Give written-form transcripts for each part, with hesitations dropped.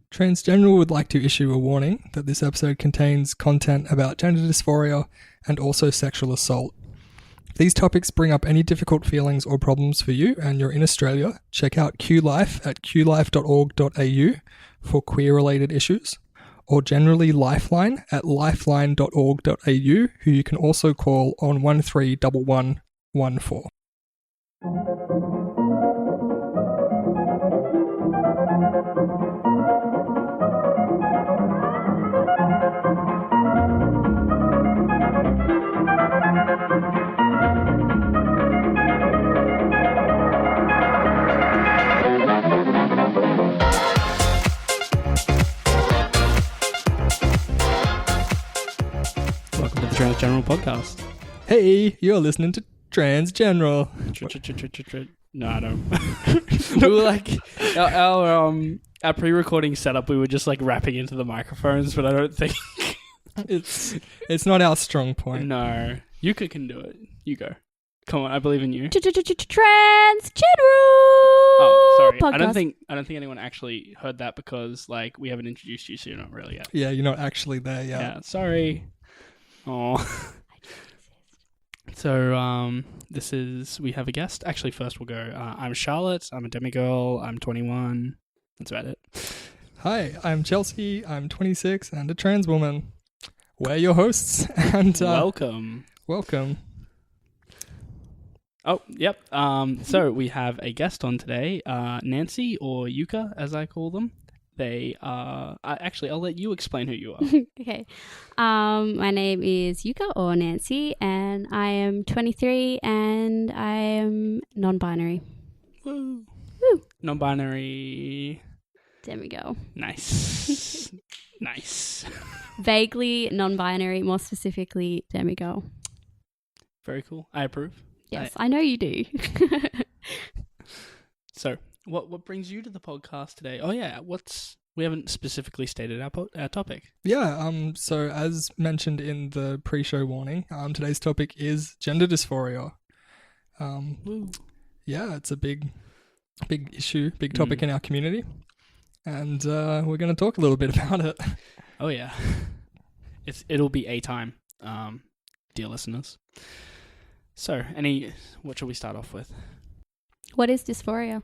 Transgeneral would like to issue a warning that this episode contains content about gender dysphoria and also sexual assault. If these topics bring up any difficult feelings or problems for you and you're in Australia, check out QLife at qlife.org.au for queer-related issues, or generally Lifeline at lifeline.org.au, who you can also call on 131114. Welcome to the Transgeneral podcast. Hey, you're listening to Transgeneral. No, I don't. We were like our pre-recording setup. We were just like rapping into the microphones, but I don't think it's not our strong point. No, Yuka can do it. You go. Come on, I believe in you. Transgeneral. Oh, sorry. Podcast. I don't think anyone actually heard that because like we haven't introduced you, so you're not really yet. Yeah, you're not actually there yet. Yeah, sorry. Oh. So, we have a guest. Actually, first we'll go, I'm Charlotte, I'm a demigirl, I'm 21. That's about it. Hi, I'm Chelsea, I'm 26 and a trans woman. We're your hosts and Welcome. Oh, yep. So we have a guest on today, Nancy or Yuka, as I call them. They are... Actually, I'll let you explain who you are. Okay. My name is Yuka or Nancy, and I am 23 and I am non-binary. Woo. Woo. Non-binary... Demigirl. Nice. Nice. Vaguely non-binary, more specifically demigirl. Very cool. I approve. Yes, I know you do. So... What brings you to the podcast today? Oh yeah, we haven't specifically stated our topic. Yeah, so as mentioned in the pre-show warning, today's topic is gender dysphoria. Woo. Yeah, it's a big issue, big topic in our community, and we're going to talk a little bit about it. Oh yeah, it'll be a time, dear listeners. So, what shall we start off with? What is dysphoria?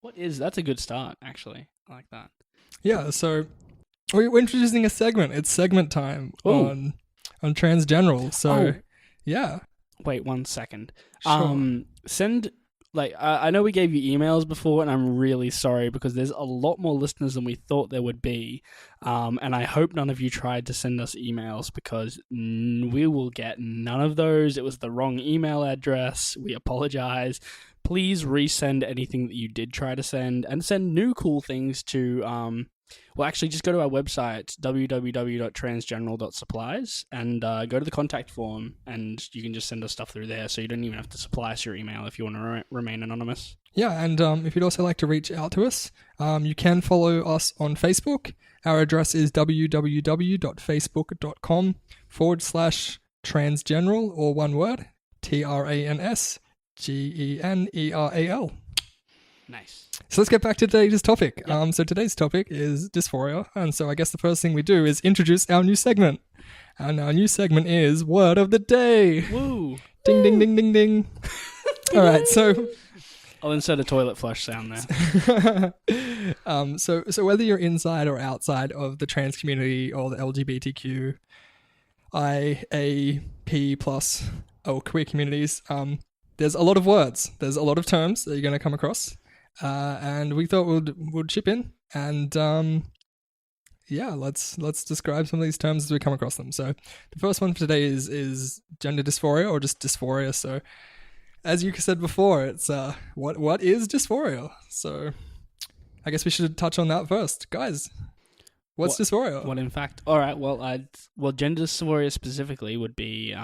That's a good start, actually. I like that. Yeah, so we're introducing a segment. It's segment time on Transgeneral. So, yeah. Wait 1 second. Sure. I know we gave you emails before, and I'm really sorry because there's a lot more listeners than we thought there would be. And I hope none of you tried to send us emails because we will get none of those. It was the wrong email address. We apologize. Please resend anything that you did try to send and send new cool things to, just go to our website, www.transgeneral.supplies, and go to the contact form, and you can just send us stuff through there, so you don't even have to supply us your email if you want to remain anonymous. Yeah, and if you'd also like to reach out to us, you can follow us on Facebook. Our address is www.facebook.com/transgeneral, or one word, TRANSGENERAL. Nice. So let's get back to today's topic. Yep. So today's topic is dysphoria, and so I guess the first thing we do is introduce our new segment. And our new segment is Word of the Day. Woo! Ding, ding, ding, ding, ding. All right, so... I'll insert a toilet flush sound there. So whether you're inside or outside of the trans community or the LGBTQIA+, or queer communities, there's a lot of words. There's a lot of terms that you're going to come across. And we thought we'd chip in and let's describe some of these terms as we come across them. So the first one for today is gender dysphoria, or just dysphoria. So as you said before, it's what is dysphoria? So I guess we should touch on that first, guys. What's dysphoria? Well, in fact, all right. Well, gender dysphoria specifically would be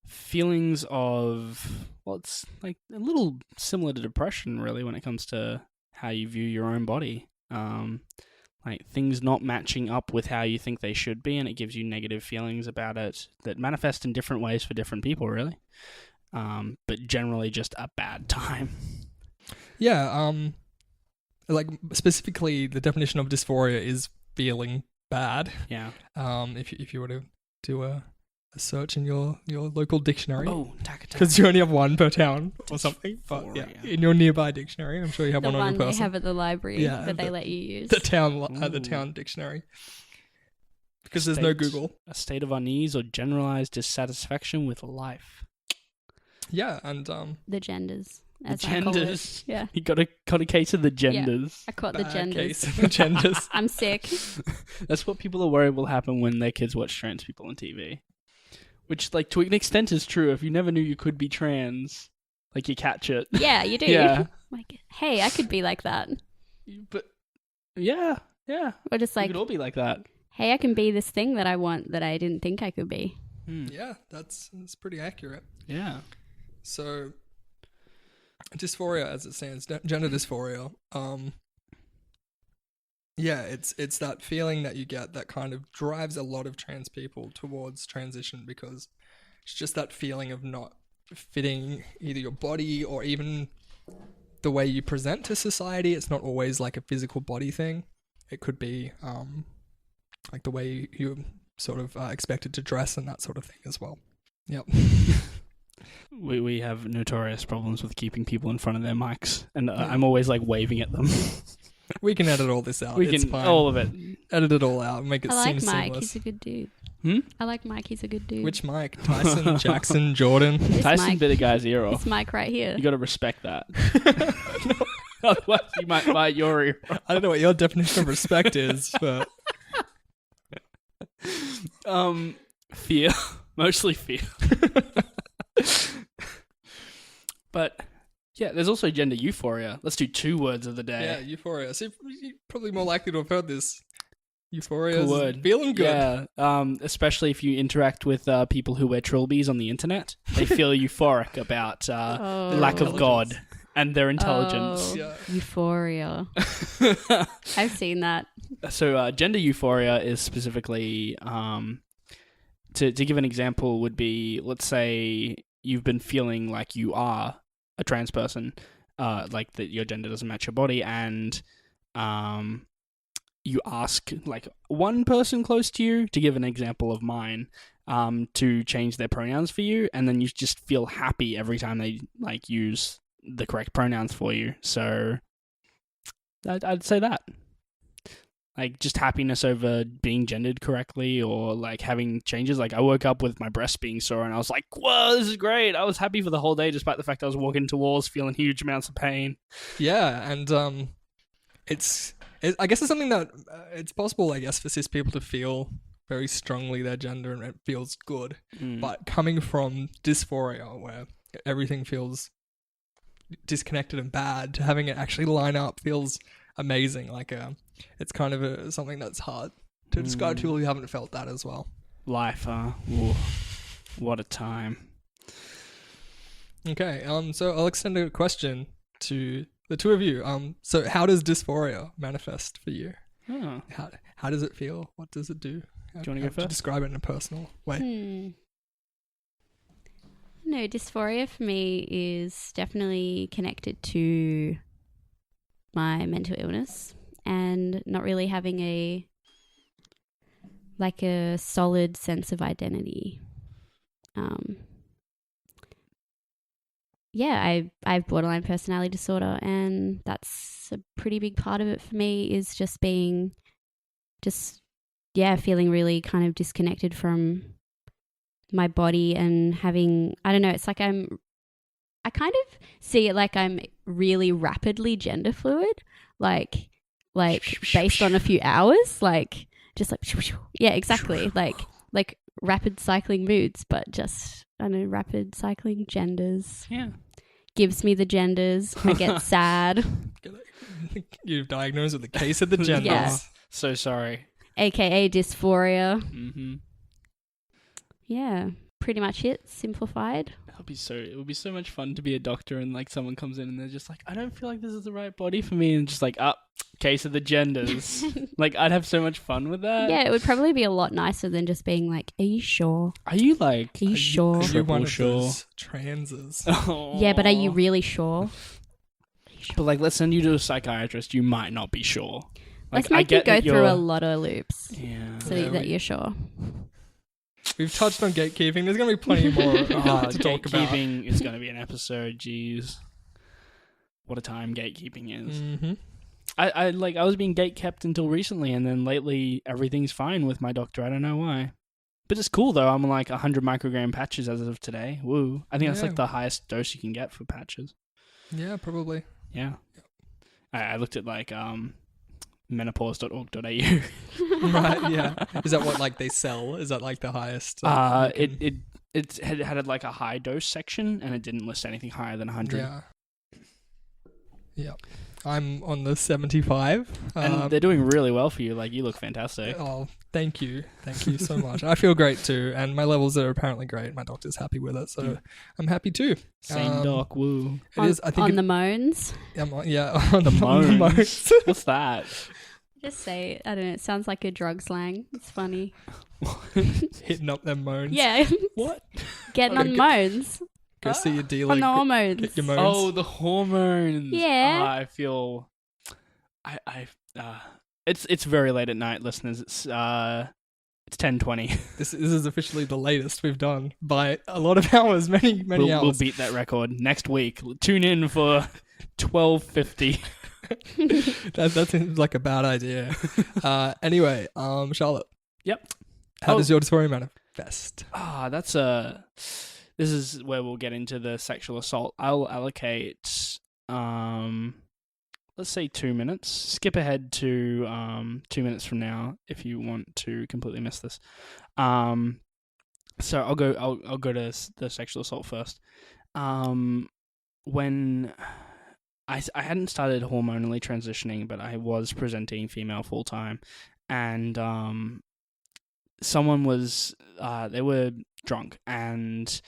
feelings of, well, it's like a little similar to depression, really, when it comes to how you view your own body. Like things not matching up with how you think they should be, and it gives you negative feelings about it that manifest in different ways for different people, really. But generally just a bad time. Yeah, like specifically the definition of dysphoria is feeling bad. Yeah. If you were to do a search in your local dictionary. Oh, taka. Because you only have one per town or something. But yeah, Dysphoria. in your nearby dictionary, I'm sure you have The one on one your they person. have at the library Yeah, that they let you use. The town Ooh. dictionary. Because there's no Google. A state of unease or generalized dissatisfaction with life. Yeah, and The genders. The As I call it. genders. Yeah. You got a case of the genders. I caught the bad genders. case of the genders. I'm sick. That's what people are worried will happen when their kids watch trans people on TV. Which, like, to an extent is true. If you never knew you could be trans, like, you catch it. Yeah, you do. Yeah. Like, hey, I could be like that. But, yeah. Or just We like, could all be like that. hey, I can be this thing that I want that I didn't think I could be. Yeah, that's pretty accurate. Yeah. So, dysphoria, as it stands, gender dysphoria. Yeah, it's that feeling that you get that kind of drives a lot of trans people towards transition, because it's just that feeling of not fitting either your body or even the way you present to society. It's not always like a physical body thing. It could be like the way you sort of expected to dress and that sort of thing as well. Yep. We have notorious problems with keeping people in front of their mics, and I'm always like waving at them. We can edit all this out. We It's can fine. all of it. Edit it all out and make it I seem like Mike. seamless. He's a good dude. Hmm? I like Mike. He's a good dude. Which Mike? Tyson, Jackson, Jordan? This Tyson Mike. bit a guy's ear off. This Mike right here. You got to respect that. Otherwise, you might bite your ear off. I don't know what your definition of respect is, but Fear. Mostly fear. But yeah, there's also gender euphoria. Let's do 2 words of the day. yeah, euphoria. So you're probably more likely to have heard this. Euphoria Cool is word. feeling good. Yeah, especially if you interact with people who wear trilbies on the internet. They feel euphoric about Oh. lack of God and their intelligence. Oh, Yeah. Euphoria. I've seen that. So gender euphoria is specifically, to give an example, would be, let's say you've been feeling like you are a trans person, like that your gender doesn't match your body, and you ask like one person close to you, to give an example of mine, to change their pronouns for you, and then you just feel happy every time they like use the correct pronouns for you. So I'd say that. Like, just happiness over being gendered correctly, or like having changes. Like, I woke up with my breast being sore and I was like, whoa, this is great. I was happy for the whole day, despite the fact I was walking into walls feeling huge amounts of pain. Yeah, and I guess it's something that it's possible, I guess, for cis people to feel very strongly their gender and it feels good. But coming from dysphoria, where everything feels disconnected and bad, to having it actually line up feels amazing. Like it's kind of something that's hard to describe to people who haven't felt that as well. Life, Ooh, what a time. Okay, so I'll extend a question to the two of you. So how does dysphoria manifest for you? Oh. How does it feel? What does it do? Do you want to go How first? describe it in a personal way? No, dysphoria for me is definitely connected to my mental illness and not really having a solid sense of identity. I have borderline personality disorder, and that's a pretty big part of it for me, is just feeling really kind of disconnected from my body and having, I don't know, it's like I kind of see it like I'm really rapidly gender fluid, like based on a few hours, like just like, yeah, exactly. Like rapid cycling moods, but just, I don't know, rapid cycling genders. Yeah. Gives me the genders. I get sad. You've diagnosed with a case of the genders. Yeah. So sorry. AKA dysphoria. Mm-hmm. Yeah, pretty much it. Simplified. It would be so much fun to be a doctor and like someone comes in and they're just like, I don't feel like this is the right body for me, and just like, case of the genders. Like, I'd have so much fun with that. Yeah, it would probably be a lot nicer than just being like, are you sure? Are you like Are you sure? Are you one of sure? those transes? Oh. Yeah, but are you really sure? Are you But like, let's send you to a psychiatrist. You might not be sure. Like, Let's make you go that through a lot of loops Yeah. so Yeah, that you're sure. We've touched on gatekeeping. There's going to be plenty more to talk about. Gatekeeping is going to be an episode. Jeez, what a time gatekeeping is. Mm-hmm. I was being gatekept until recently, and then lately everything's fine with my doctor. I don't know why, but it's cool though. I'm on like 100 microgram patches as of today. Woo! I think that's Yeah. like the highest dose you can get for patches. Yeah, probably. Yeah, I looked at like menopause.org.au. Right, yeah. Is that what like they sell? Is that like the highest? It had like a high dose section, and it didn't list anything higher than 100. Yeah. Yeah. I'm on the 75. And they're doing really well for you. Like, you look fantastic. Oh, thank you. Thank you so much. I feel great too. And my levels are apparently great. My doctor's happy with it. So I'm happy too. Same doc, woo. It is, I think. On the moans. On The the moans. moans. What's that? Just say, I don't know, it sounds like a drug slang. It's funny. Hitting up them moans. Yeah. What? Getting Okay, on moans. Go see your dealer. On the hormones. Get your moans. Oh, the hormones. Yeah. I feel... It's very late at night, listeners. It's 10:20. This is officially the latest we've done by a lot of hours, many hours. We'll beat that record next week. Tune in for 12:50. That seems like a bad idea. Anyway, Charlotte. Yep. How does your dysphoria manifest? This is where we'll get into the sexual assault. I'll allocate let's say 2 minutes. Skip ahead to 2 minutes from now if you want to completely miss this. So I'll go to the sexual assault first. When I hadn't started hormonally transitioning, but I was presenting female full time, and someone was they were drunk, and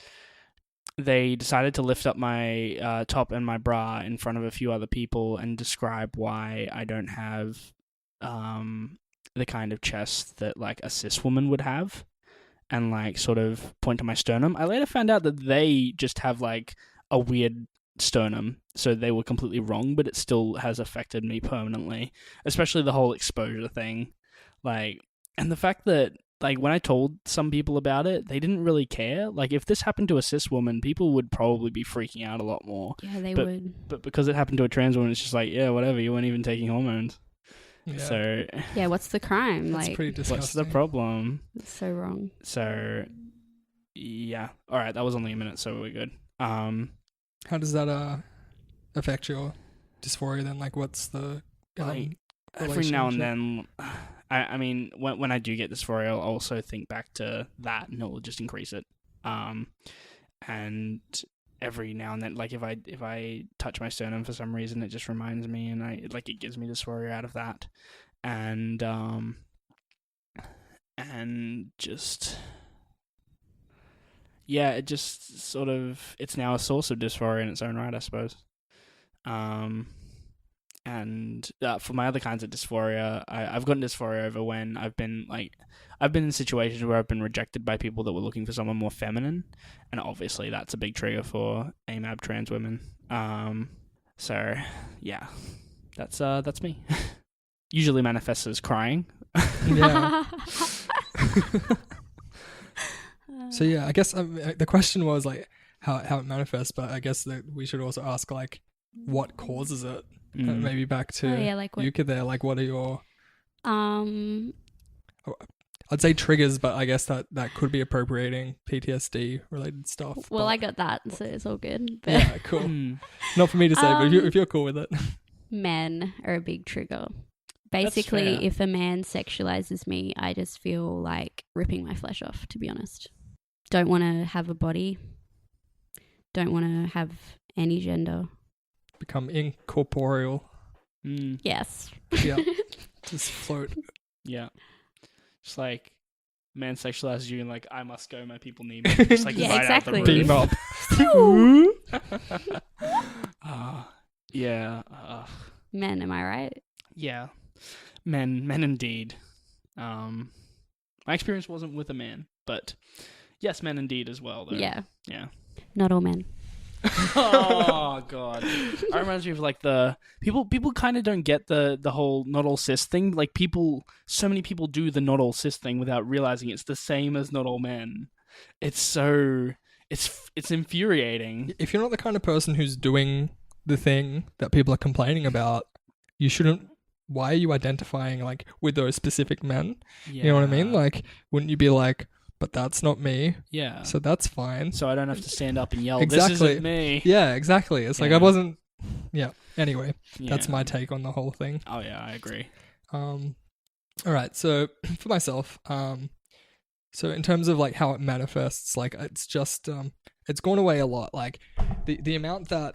they decided to lift up my top and my bra in front of a few other people and describe why I don't have the kind of chest that like a cis woman would have, and like sort of point to my sternum. I later found out that they just have like a weird sternum, so they were completely wrong, but it still has affected me permanently, especially the whole exposure thing. Like, and the fact that like when I told some people about it, they didn't really care. Like, if this happened to a cis woman, people would probably be freaking out a lot more. Yeah, they would. But because it happened to a trans woman, it's just like, yeah, whatever, you weren't even taking hormones. Yeah. So Yeah, what's the crime? That's Like, pretty disgusting. what's the problem? it's so wrong. So yeah, all right, that was only a minute, so we're good. How does that affect your dysphoria then? Like, what's the Like, every now and relationship? then, I mean, when I do get dysphoria, I'll also think back to that, and it will just increase it. And every now and then, like if I touch my sternum for some reason, it just reminds me, and it gives me dysphoria out of that, and just yeah, it just sort of, it's now a source of dysphoria in its own right, I suppose. And for my other kinds of dysphoria, I've gotten dysphoria over when I've been in situations where I've been rejected by people that were looking for someone more feminine, and obviously that's a big trigger for AMAB trans women. So yeah, that's me. Usually manifests as crying. Yeah. So yeah, I guess the question was like how it manifests, but I guess that we should also ask like what causes it. Maybe back to like what? Yuka there. Like, what are your? Um, I'd say triggers, but I guess that could be appropriating PTSD related stuff. well, but, I got that, so it's all good. But yeah, cool. Not for me to say, but if you're cool with it. men are a big trigger. That's Basically, fair. if a man sexualizes me, I just feel like ripping my flesh off, to be honest. Don't want to have a body. Don't want to have any gender. Become incorporeal. Yes. Yeah. Just float. Yeah. Just like, man sexualizes you and like, I must go, my people need me. Just like Yeah, right exactly. out the Beam roof. up. Yeah. Men, am I right? Yeah. Men indeed. My experience wasn't with a man, but yes, men indeed as well, though. Yeah. Yeah. Not all men. Oh god, that reminds me of like the people kind of don't get the whole not all cis thing. Like so many people do the not all cis thing without realizing it's the same as not all men. It's infuriating. If you're not the kind of person who's doing the thing that people are complaining about, you shouldn't. Why are you identifying like with those specific men? Yeah. You know what I mean? Like, wouldn't you be like, but that's not me. Yeah. So that's fine. So I don't have to stand up and yell, Exactly. this isn't me. Yeah, exactly. It's like I Yeah. wasn't. Yeah. Anyway, Yeah. that's my take on the whole thing. Oh yeah, I agree. All right. So for myself, so in terms of like how it manifests, like it's just it's gone away a lot. Like the amount that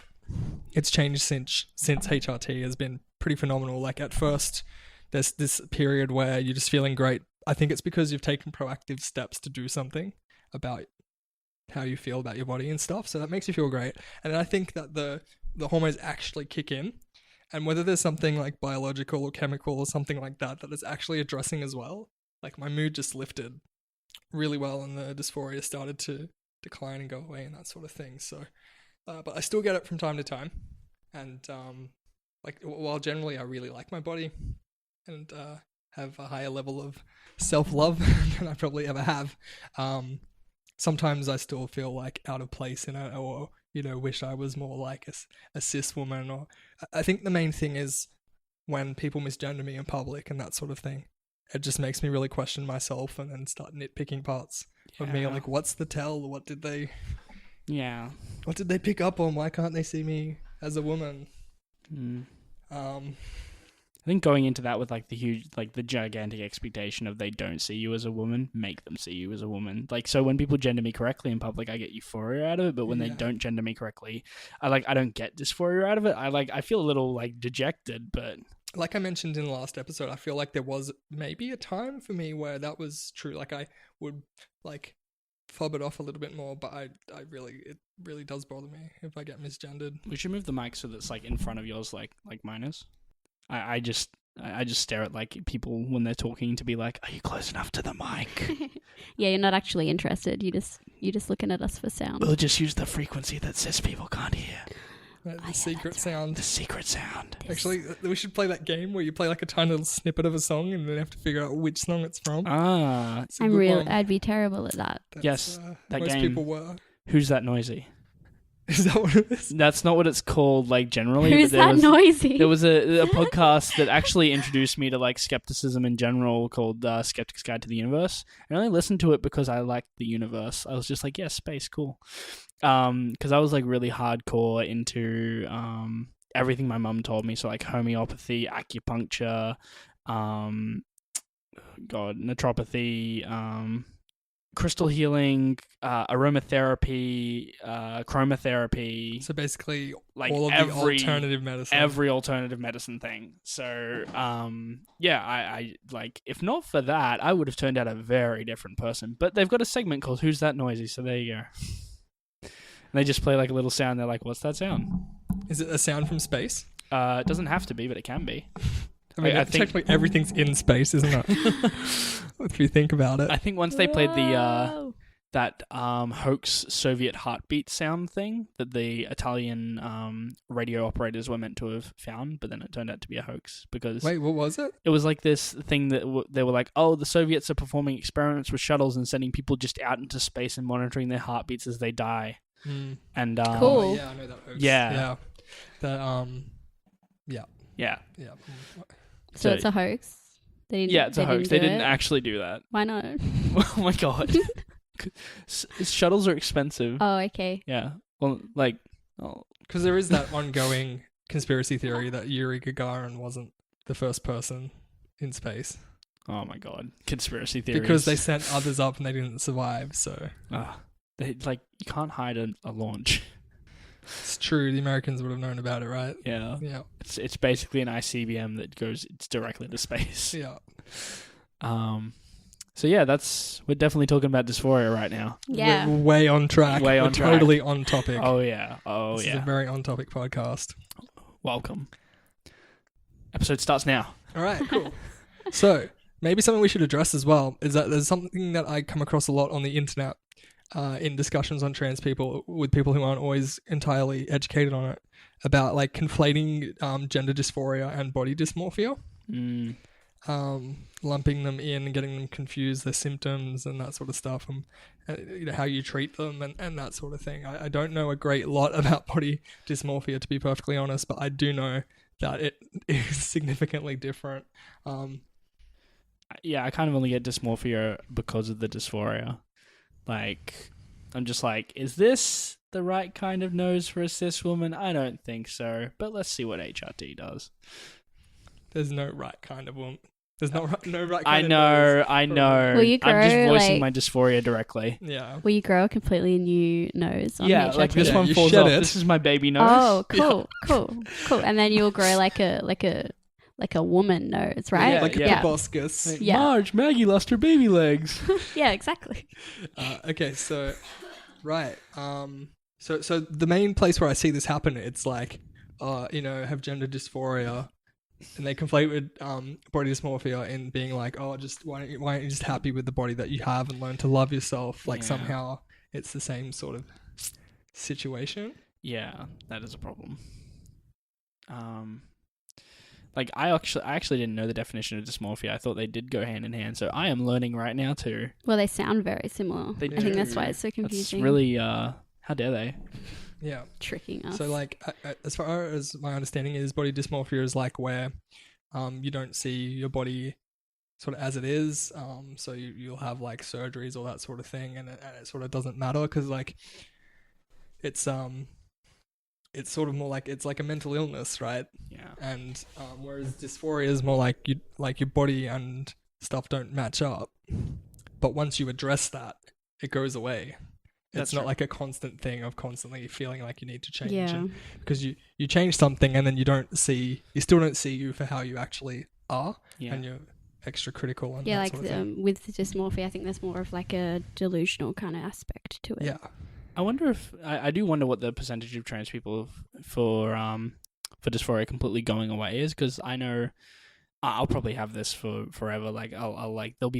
it's changed since HRT has been pretty phenomenal. Like at first, there's this period where you're just feeling great. I think it's because you've taken proactive steps to do something about how you feel about your body and stuff. So that makes you feel great. And then I think that the hormones actually kick in, and whether there's something like biological or chemical or something like that is actually addressing as well. Like my mood just lifted really well, and the dysphoria started to decline and go away and that sort of thing. So, but I still get it from time to time, and like while generally I really like my body and have a higher level of self-love than I probably ever have, sometimes I still feel like out of place in it, or wish I was more like a cis woman. Or I think the main thing is when people misgender me in public and that sort of thing. It just makes me really question myself and then start nitpicking parts of me. Like, what's the tell? What did they pick up on? Why can't they see me as a woman? I think going into that with like the gigantic expectation of they don't see you as a woman, make them see you as a woman. Like, so when people gender me correctly in public, I get euphoria out of it, but when they don't gender me correctly, I don't get dysphoria out of it. I feel a little like dejected, but like I mentioned in the last episode, I feel like there was maybe a time for me where that was true. Like I would like fob it off a little bit more, but it really does bother me if I get misgendered. We should move the mic so that's like in front of yours, like mine is. I just stare at like people when they're talking to be like, are you close enough to the mic? Yeah, you're not actually interested. You're just looking at us for sound. We'll just use the frequency that cis people can't hear. The secret sound. The secret sound. Actually, we should play that game where you play like a tiny little snippet of a song and then have to figure out which song it's from. I'd be terrible at that. Yes, that most game. People were. Who's that noisy? Is that what it is? That's not what it's called, like, generally. Who's that noisy? There was a podcast that actually introduced me to, like, skepticism in general called Skeptic's Guide to the Universe. And I only listened to it because I liked the universe. I was just like, yeah, space, cool. Because I was, like, really hardcore into everything my mum told me. So, like, homeopathy, acupuncture, naturopathy, crystal healing, aromatherapy, chromotherapy. So basically, like all of the alternative medicine. Every alternative medicine thing. So, I like, if not for that, I would have turned out a very different person. But they've got a segment called Who's That Noisy? So there you go. And they just play like a little sound. They're like, what's that sound? Is it a sound from space? It doesn't have to be, but it can be. I mean, I think technically everything's in space, isn't it? If you think about it. I think once they played that hoax Soviet heartbeat sound thing that the Italian radio operators were meant to have found, but then it turned out to be a hoax because... Wait, what was it? It was like this thing that they were like, oh, the Soviets are performing experiments with shuttles and sending people just out into space and monitoring their heartbeats as they die. And cool. Oh, yeah, I know that hoax. Yeah. Yeah. So it's a hoax? It's a hoax. They didn't actually do that. Why not? Oh my god. Shuttles are expensive. Oh, okay. Yeah. Well, like... Because there is that ongoing conspiracy theory that Yuri Gagarin wasn't the first person in space. Oh my god. Conspiracy theories. Because they sent others up and they didn't survive, so... you can't hide a launch. It's true. The Americans would have known about it, right? Yeah. Yeah. It's basically an ICBM that goes directly to space. Yeah. So yeah, we're definitely talking about dysphoria right now. Yeah. We're way on track. Way on track. Totally on topic. Oh yeah. This is a very on topic podcast. Welcome. Episode starts now. All right, cool. So maybe something we should address as well is that there's something that I come across a lot on the internet in discussions on trans people with people who aren't always entirely educated on it about like conflating gender dysphoria and body dysmorphia. Lumping them in and getting them confused, their symptoms and that sort of stuff, and how you treat them and that sort of thing. I don't know a great lot about body dysmorphia, to be perfectly honest, but I do know that it is significantly different. Yeah, I kind of only get dysmorphia because of the dysphoria. Like, I'm just like, is this the right kind of nose for a cis woman? I don't think so, but let's see what HRT does. There's no right kind of woman. There's no right kind of nose. I know. Will you grow, I'm just voicing like- my dysphoria directly. Yeah. Will you grow a completely new nose on Yeah, HRT? like this Yeah, one you falls shed off. it. This is my baby nose. Oh, cool. And then you'll grow like a woman nose, right? Yeah, Like yeah. a proboscis. Yeah. Marge, Maggie lost her baby legs. Yeah, exactly. Okay, so right. So the main place where I see this happen, it's like, have gender dysphoria, and they conflate with body dysmorphia in being like, oh, just why aren't you just happy with the body that you have and learn to love yourself? Like Yeah. somehow it's the same sort of situation. Yeah, that is a problem. Like I actually didn't know the definition of dysmorphia. I thought they did go hand in hand. So I am learning right now too. Well, they sound very similar. They I think that's do. why it's so That's confusing. really how dare they? Yeah. Tricking us. So like, as far as my understanding is, body dysmorphia is like where you don't see your body sort of as it is. So you'll have like surgeries or that sort of thing, and it sort of doesn't matter because like it's sort of more like it's like a mental illness, right? Yeah. And whereas dysphoria is more like your body and stuff don't match up. But once you address that, it goes away. That's It's not true. like a constant thing of constantly feeling like you need to change. yeah. And because you change something and then you still don't see you for how you actually are, Yeah. and you're extra critical and Yeah, that like sort of thing. with dysmorphia, I think there's more of like a delusional kind of aspect to it. Yeah. I wonder if I do wonder what the percentage of trans people for dysphoria completely going away is, because I know I'll probably have this for forever. Like I'll like there'll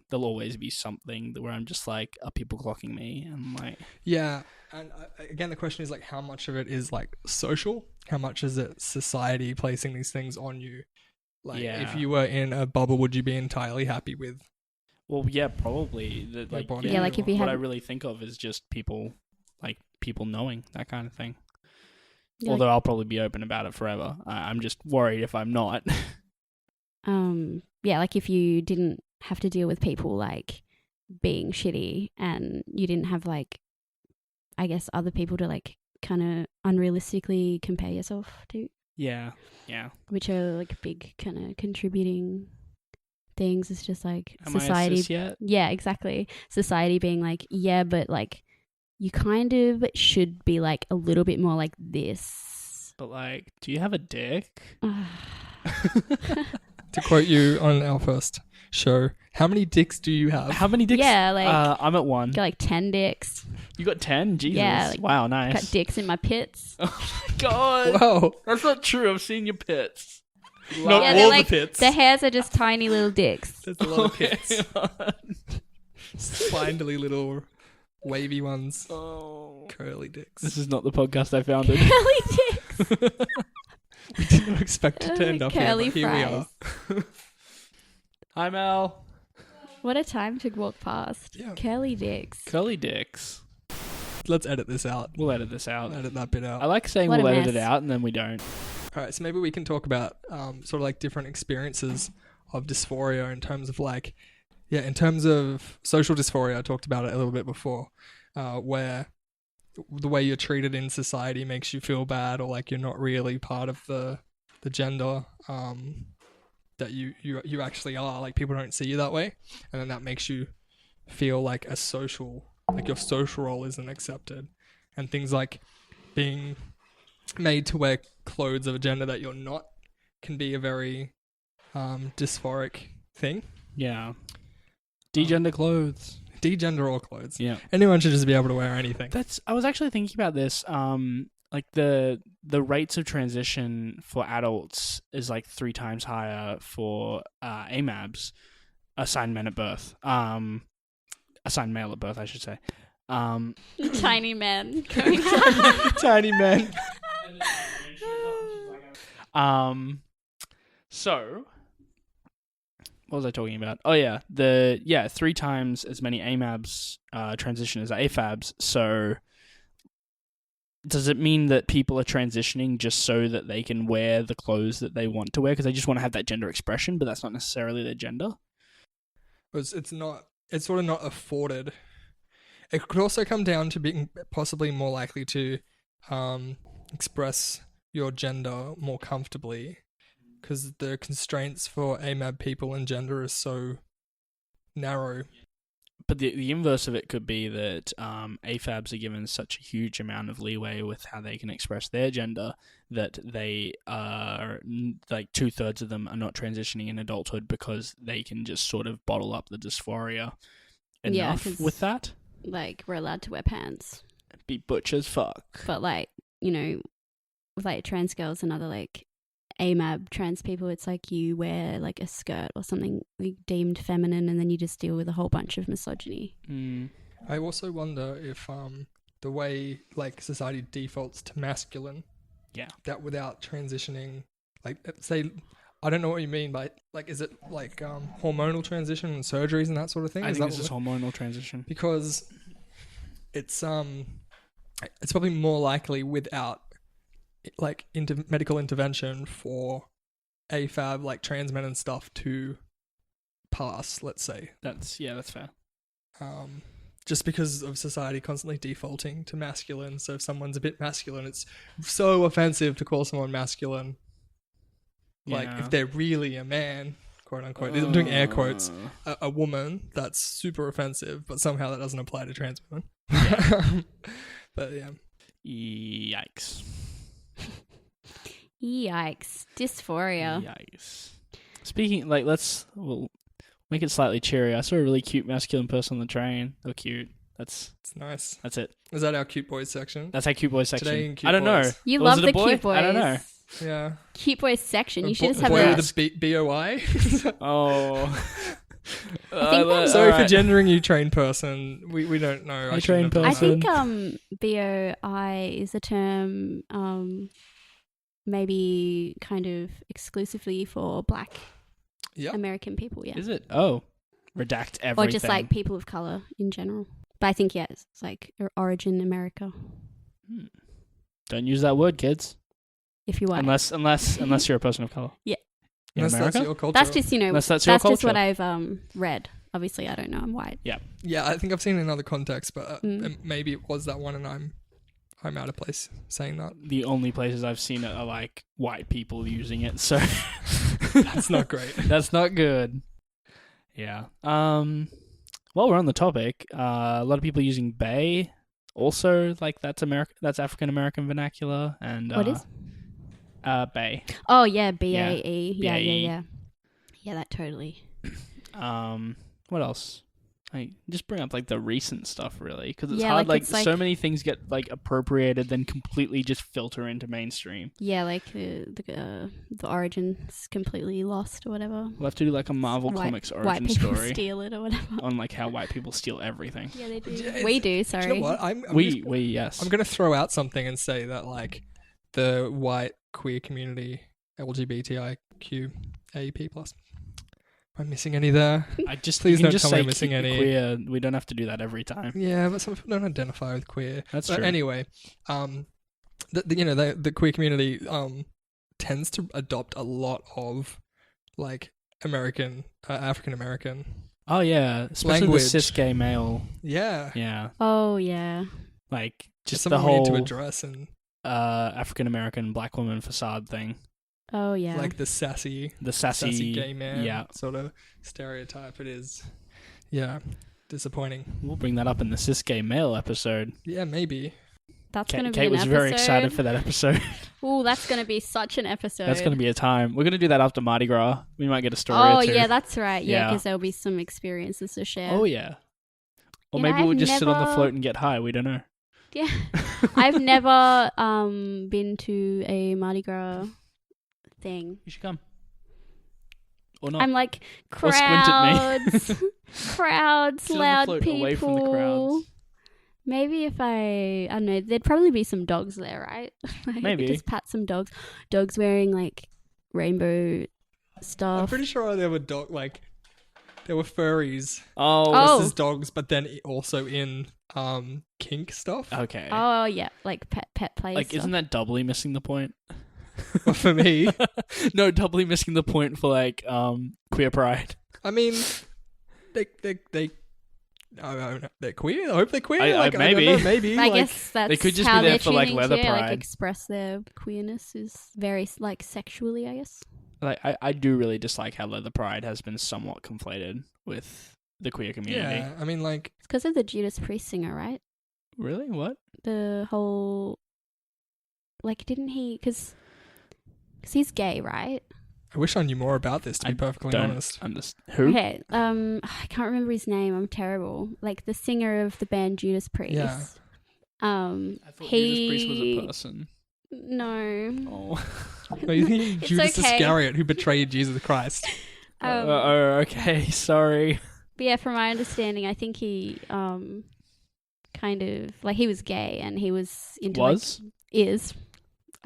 there'll always be something where I'm just like, are people clocking me? And I'm like, Yeah, and again, the question is like, how much of it is like social? How much is it society placing these things on you? Like, Yeah. if you were in a bubble, would you be entirely happy with? well, yeah, probably. Like, body. Yeah, like if you what had- I really think of is just people knowing that kind of thing. Yeah, Although I'll probably be open about it forever. I'm just worried if I'm not. yeah, like if you didn't have to deal with people like being shitty and you didn't have like, I guess, other people to like kind of unrealistically compare yourself to, Yeah. which are like big kind of contributing things. It's just like Am I a society. cis yet? Yeah, exactly. Society being like, yeah, but like you kind of should be like a little bit more like this. But like, do you have a dick? To quote you on our first show, how many dicks do you have? How many dicks? Yeah, like I'm at 1. got like 10 dicks. You got 10? Jesus. Yeah, like, wow, nice. Got dicks in my pits. Oh my god. Wow, That's not true. I've seen your pits. not Yeah, they're all like- the pits. The hairs are just tiny little dicks. There's a lot of pits. Spindly little wavy ones, Oh. curly dicks. This is not the podcast I founded. Curly dicks. We did not expect it to end up here, Curly but here we fries. are. Hi, Mel. What a time to walk past. Yeah. Curly dicks. Curly dicks. Let's edit this out. We'll edit this out. Edit that bit out. I like saying What a we'll edit it mess. out and then we don't. All right, so maybe we can talk about sort of like different experiences of dysphoria in terms of like, in terms of social dysphoria. I talked about it a little bit before, where the way you're treated in society makes you feel bad, or like you're not really part of the gender that you actually are. Like people don't see you that way, and then that makes you feel like your social role isn't accepted, and things like being made to wear clothes of a gender that you're not can be a very dysphoric thing. Yeah. Degender clothes. Degender all clothes. Yeah. Anyone should just be able to wear anything. I was actually thinking about this. Like the rates of transition for adults is like 3 times higher for AMABs, assigned men at birth. Assigned male at birth, I should say. Tiny men going Tiny men. So what was I talking about? Oh yeah, 3 times as many AMABs transition as AFABs. So does it mean that people are transitioning just so that they can wear the clothes that they want to wear because they just want to have that gender expression, but that's not necessarily their gender? It's not. It's sort of not afforded. It could also come down to being possibly more likely to express your gender more comfortably, because the constraints for AMAB people and gender is so narrow. But the inverse of it could be that AFABs are given such a huge amount of leeway with how they can express their gender that they are, like 2/3 of them are not transitioning in adulthood because they can just sort of bottle up the dysphoria enough with that. Like, we're allowed to wear pants. Be butch as fuck. But, like, you know, with, like, trans girls and other, like, AMAB trans people, it's like you wear, like, a skirt or something like, deemed feminine, and then you just deal with a whole bunch of misogyny. I also wonder if the way, like, society defaults to masculine, that without transitioning, like, say, I don't know what you mean by, like, is it like hormonal transition and surgeries and that sort of thing? I think it's just hormonal transition. Because it's probably more likely without, like, medical intervention for AFAB, like, trans men and stuff to pass, let's say. That's fair. Just because of society constantly defaulting to masculine. So if someone's a bit masculine, it's so offensive to call someone masculine. Like, if they're really a man, quote unquote, I'm doing air quotes, a woman, that's super offensive, but somehow that doesn't apply to trans women. Yeah. But yeah. Yikes. Yikes. Dysphoria. Yikes. Speaking, like, we'll make it slightly cheery. I saw a really cute masculine person on the train. They're cute. It's nice. That's it. Is that our cute boys section? That's our cute boys section. Today in cute I don't boys. know. You Was love it a the boy? cute boys. I don't know. Yeah. Cute boys section. You should just have boy a... with a BOI. Oh. Sorry for gendering you, trained person. We don't know. I trained person. I think BOI is a term maybe kind of exclusively for Black American people. Yeah. Is it? Oh. Redact everything. Or just like people of color in general. But I think it's like origin America. Don't use that word, kids. If you want. Unless you're a person of color. Yeah. Unless that's your culture. That's just, that's just what I've read. Obviously, I don't know. I'm white. Yeah. Yeah, I think I've seen it in other contexts, but maybe it was that one, and I'm out of place saying that. The only places I've seen it are like white people using it, so that's not great. That's not good. Yeah. While we're on the topic, a lot of people using Bay. Also, like, that's African American vernacular, and what is? Bay. Oh yeah, BAE. Yeah. BAE. Yeah, that totally. What else? Just bring up like the recent stuff, really, because it's hard. Like, so many things get like appropriated, then completely just filter into mainstream. Yeah, like the origin's completely lost or whatever. We'll have to do like a Marvel Comics origin white people story. Steal it or whatever. On like how white people steal everything. Yeah, they do. We do. Sorry. Do you know what? Yes. I'm gonna throw out something and say that, like, the white queer community, LGBTIQAP+. Am I missing any there? Please don't tell me I'm missing any. Queer. We don't have to do that every time. Yeah, but some people don't identify with queer. That's true. Anyway, the queer community tends to adopt a lot of, like, African American. Oh yeah, especially language. The cis gay male. Yeah. Yeah. Oh yeah. Like, just the whole we need to address and African American black woman facade thing. Oh yeah, like the sassy gay man sort of stereotype. It is, disappointing. We'll bring that up in the cis gay male episode. Yeah, maybe. That's going to be Kate an was episode. very excited for that episode. Oh, that's going to be such an episode. That's going to be a time. We're going to do that after Mardi Gras. We might get a story or two. Yeah, that's right. Yeah, because there'll be some experiences to share. Oh yeah. Or maybe we'll just sit on the float and get high. We don't know. Yeah. I've never been to a Mardi Gras thing. You should come. Or not. I'm like, crowds. crowds, Sit loud on the float people. away from the crowds. Maybe if I don't know, there'd probably be some dogs there, right? Like, Maybe. just pat some dogs. Dogs wearing like rainbow stuff. I'm pretty sure there were there were furries Oh, this is dogs, but then also in kink stuff. okay. Oh yeah, like pet play. Like, stuff. isn't that doubly missing the point? Well, for me, No, doubly missing the point for like queer pride. I mean, they I don't know, they're queer. I hope they're queer. Maybe. I don't know, maybe. I like, guess that's they could just how be there they're for, like, tuning leather to, like, pride. express their queerness is very like sexually, I guess. Like, I do really dislike how leather pride has been somewhat conflated with the queer community. yeah, I mean, like, It's because of the Judas Priest singer, right? Really? What? The whole like, didn't he? Because he's gay, right? I wish I knew more about this. To be perfectly honest, Who? Okay. I can't remember his name. I'm terrible. Like the singer of the band Judas Priest. Yeah. I thought Judas Priest was a person. No. Oh. No, you think It's Judas okay. Iscariot who betrayed Jesus Christ? Okay. Sorry. But yeah, from my understanding, I think he kind of like he was gay and he was into is.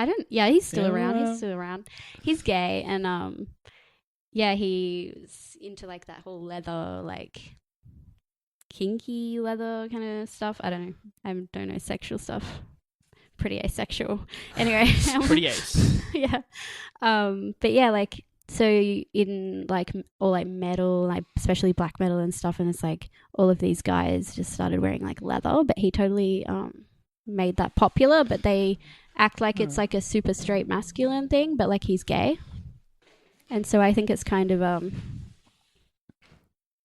I don't. Yeah, he's still around. He's still around. He's gay and yeah, he's into like that whole leather, like kinky leather kind of stuff. I don't know. I don't know sexual stuff. Pretty asexual. Anyway, Pretty ace. yeah. But yeah, like so in like all like metal, like especially black metal and stuff, and it's like all of these guys just started wearing like leather, but he totally made that popular, but they act like it's like a super straight masculine thing, but like he's gay. And so I think it's kind of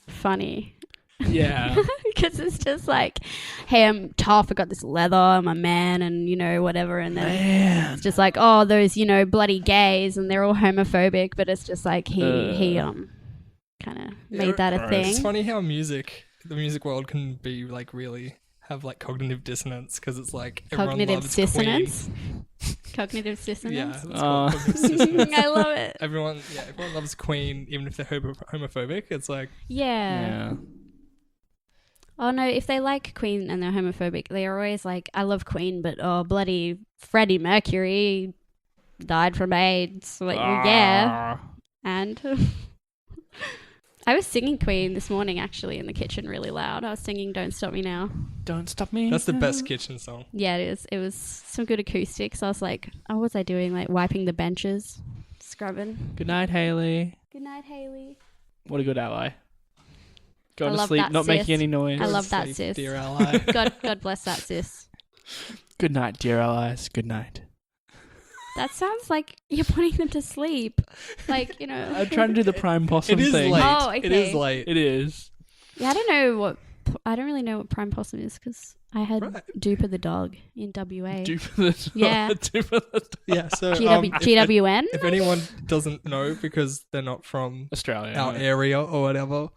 funny. Yeah. Because it's just like, hey, I'm tough, I got this leather, I'm a man, and you know, whatever. And then it's just like, oh, those, you know, bloody gays, and they're all homophobic, but it's just like he kind of made that a thing. It's funny how the music world can be like really have like cognitive dissonance because it's like everyone loves dissonance. Queen. Cognitive dissonance. Yeah, that's called cognitive dissonance. I love it. Everyone loves Queen, even if they're homophobic. It's like Yeah. Oh no, if they like Queen and they're homophobic, they're always like, I love Queen, but oh, bloody Freddie Mercury died from AIDS. Like, yeah. And I was singing Queen this morning actually in the kitchen really loud. I was singing Don't Stop Me Now. Don't Stop Me. That's the best kitchen song. Yeah, it is. It was some good acoustics. I was like, oh, what was I doing? Like wiping the benches, scrubbing. Good night, Haley. Good night, Haley. What a good ally. Going I to love sleep, that, not sis. making any noise. I love that, Sleep, sis. dear ally. God bless that, sis. Good night, dear allies. Good night. That sounds like you're putting them to sleep. Like, you know. I'm trying to do the prime possum It is thing. late. Oh, okay. It is late. It is. Yeah, I don't really know what prime possum is because I had Duper the dog in WA. Duper the Yeah. Duper the dog. Yeah, so GWN? if anyone doesn't know because they're not from Australia. our area or whatever,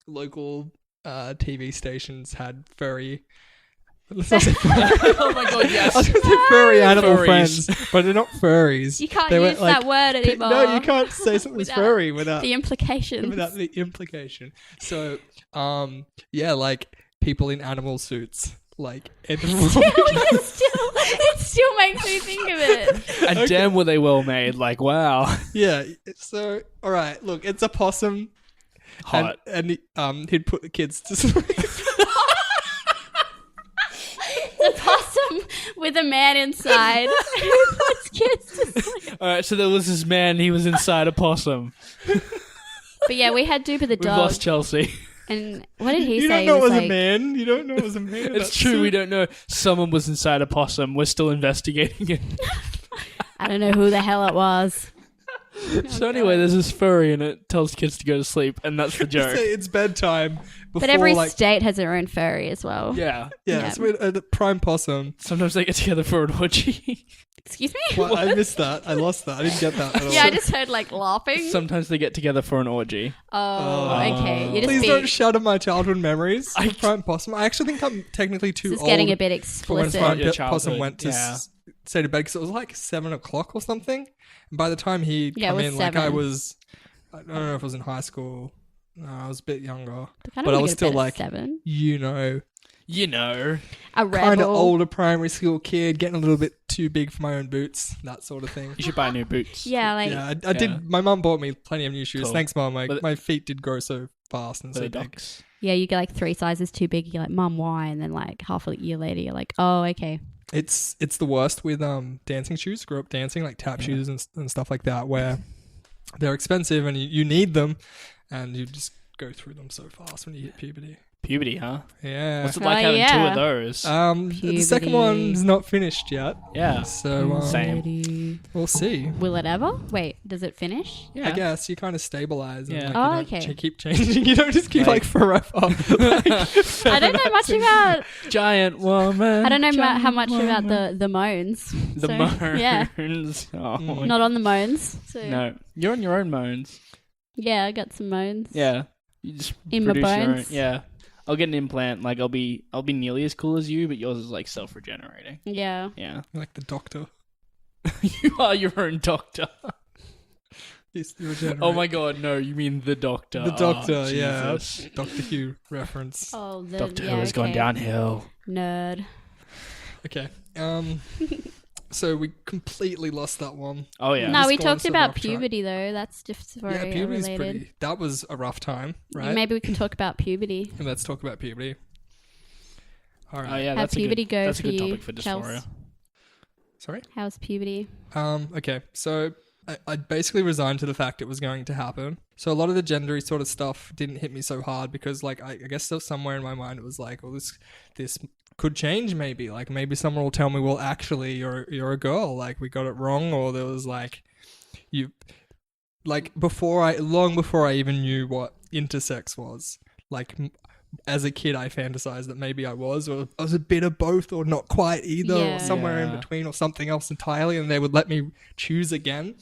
local TV stations had furry. Let's not say furry. Oh my god, yes. I was going to say furry animal Furries. friends, but they're not furries. You can't They were use that word anymore. No, you can't say something's Without furry without the implications. without the implication. So, yeah, like people in animal suits, like it still makes me think of it. And damn were they well made. Like, wow. yeah. So, all right, look, it's a possum. Hot. And he'd put the kids to sleep. The possum with a man inside who puts kids to sleep. Alright, so there was this man, he was inside a possum. But yeah, we had Duper the We've dog. lost Chelsea. And what did he You say? don't know it was like, a man. You don't know it was a man. It's true, we don't know. Someone was inside a possum. We're still investigating it. I don't know who the hell it was. So anyway, there's this furry and it tells kids to go to sleep, and that's the joke. It's bedtime. Before, But every like, state has their own furry as well. Yeah. yeah. So the prime possum. Sometimes they get together for an orgy. Excuse me? Well, I missed that. I lost that. I didn't get that at all. Yeah, I just heard like laughing. Sometimes they get together for an orgy. Oh, okay. You're just Please being, don't shatter my childhood memories. Prime possum. I actually think I'm technically too this is old getting a bit for when explicit. prime Your possum childhood, went to yeah. stay to bed because it was like 7 o'clock or something. And by the time he'd Yeah, it come was in, like I 7. was, I don't know if I was in high school. No, I was a bit younger. I don't but I wanna was go to still bed at like, 7. you know, You know. A rebel. kind of older primary school kid, getting a little bit too big for my own boots, that sort of thing. You should buy new boots. Yeah, like Yeah, I did. My mum bought me plenty of new shoes. Cool. Thanks, Mum. But- My feet did grow so fast and For so the big. docs. yeah, you get like 3 sizes too big. You're like, Mum, why? And then like half a year later, you're like, oh, okay. It's the worst with dancing shoes. Grew up dancing, like tap shoes and stuff like that, where they're expensive and you need them, and you just go through them so fast when you hit puberty. Puberty, huh? Yeah. What's it like having 2 yeah. of those? The second Puberty. one's not finished yet, Yeah. so Same. we'll see. Will it ever? Wait, does it finish? Yeah. I guess you kind of stabilize. And, Yeah. like, Oh, you don't okay. keep changing. You don't just keep Like- like forever. I don't know much about. Giant woman. I don't know giant how much about woman. the moans. The So, moans. Yeah, Oh, my not on the moans. So No, you're on your own moans. yeah, I got some moans. Yeah, you just In my produce your own. bones? Yeah, I'll get an implant. Like I'll be nearly as cool as you, but yours is like self-regenerating. Yeah. Yeah, Like the doctor. you are your own doctor. Yes, you regenerate. Oh my god, no, you mean the doctor? The doctor, Oh, yeah. Jesus. Doctor Who reference. Oh, the Doctor yeah, Who has gone okay. downhill. Nerd. Okay. So we completely lost that one. Oh yeah. No, Just we gone talked to the about rough track. puberty though. That's dysphoria Yeah, puberty's related. pretty. That was a rough time, right? Maybe we can talk about puberty. And let's talk about puberty. All Oh right. yeah, How'd that's puberty a good, go that's a for good you, topic for Chels? dysphoria. Sorry. How's puberty? Okay. So I basically resigned to the fact it was going to happen. So a lot of the gendery sort of stuff didn't hit me so hard because, like, I guess still somewhere in my mind it was like, well, this could change maybe. Like, maybe someone will tell me, well, actually, you're a girl. Like, we got it wrong, or there was like, long before I even knew what intersex was. Like, as a kid, I fantasized that maybe I was, or I was a bit of both, or not quite either, Yeah. or somewhere in Yeah. between, or something else entirely, and they would let me choose again.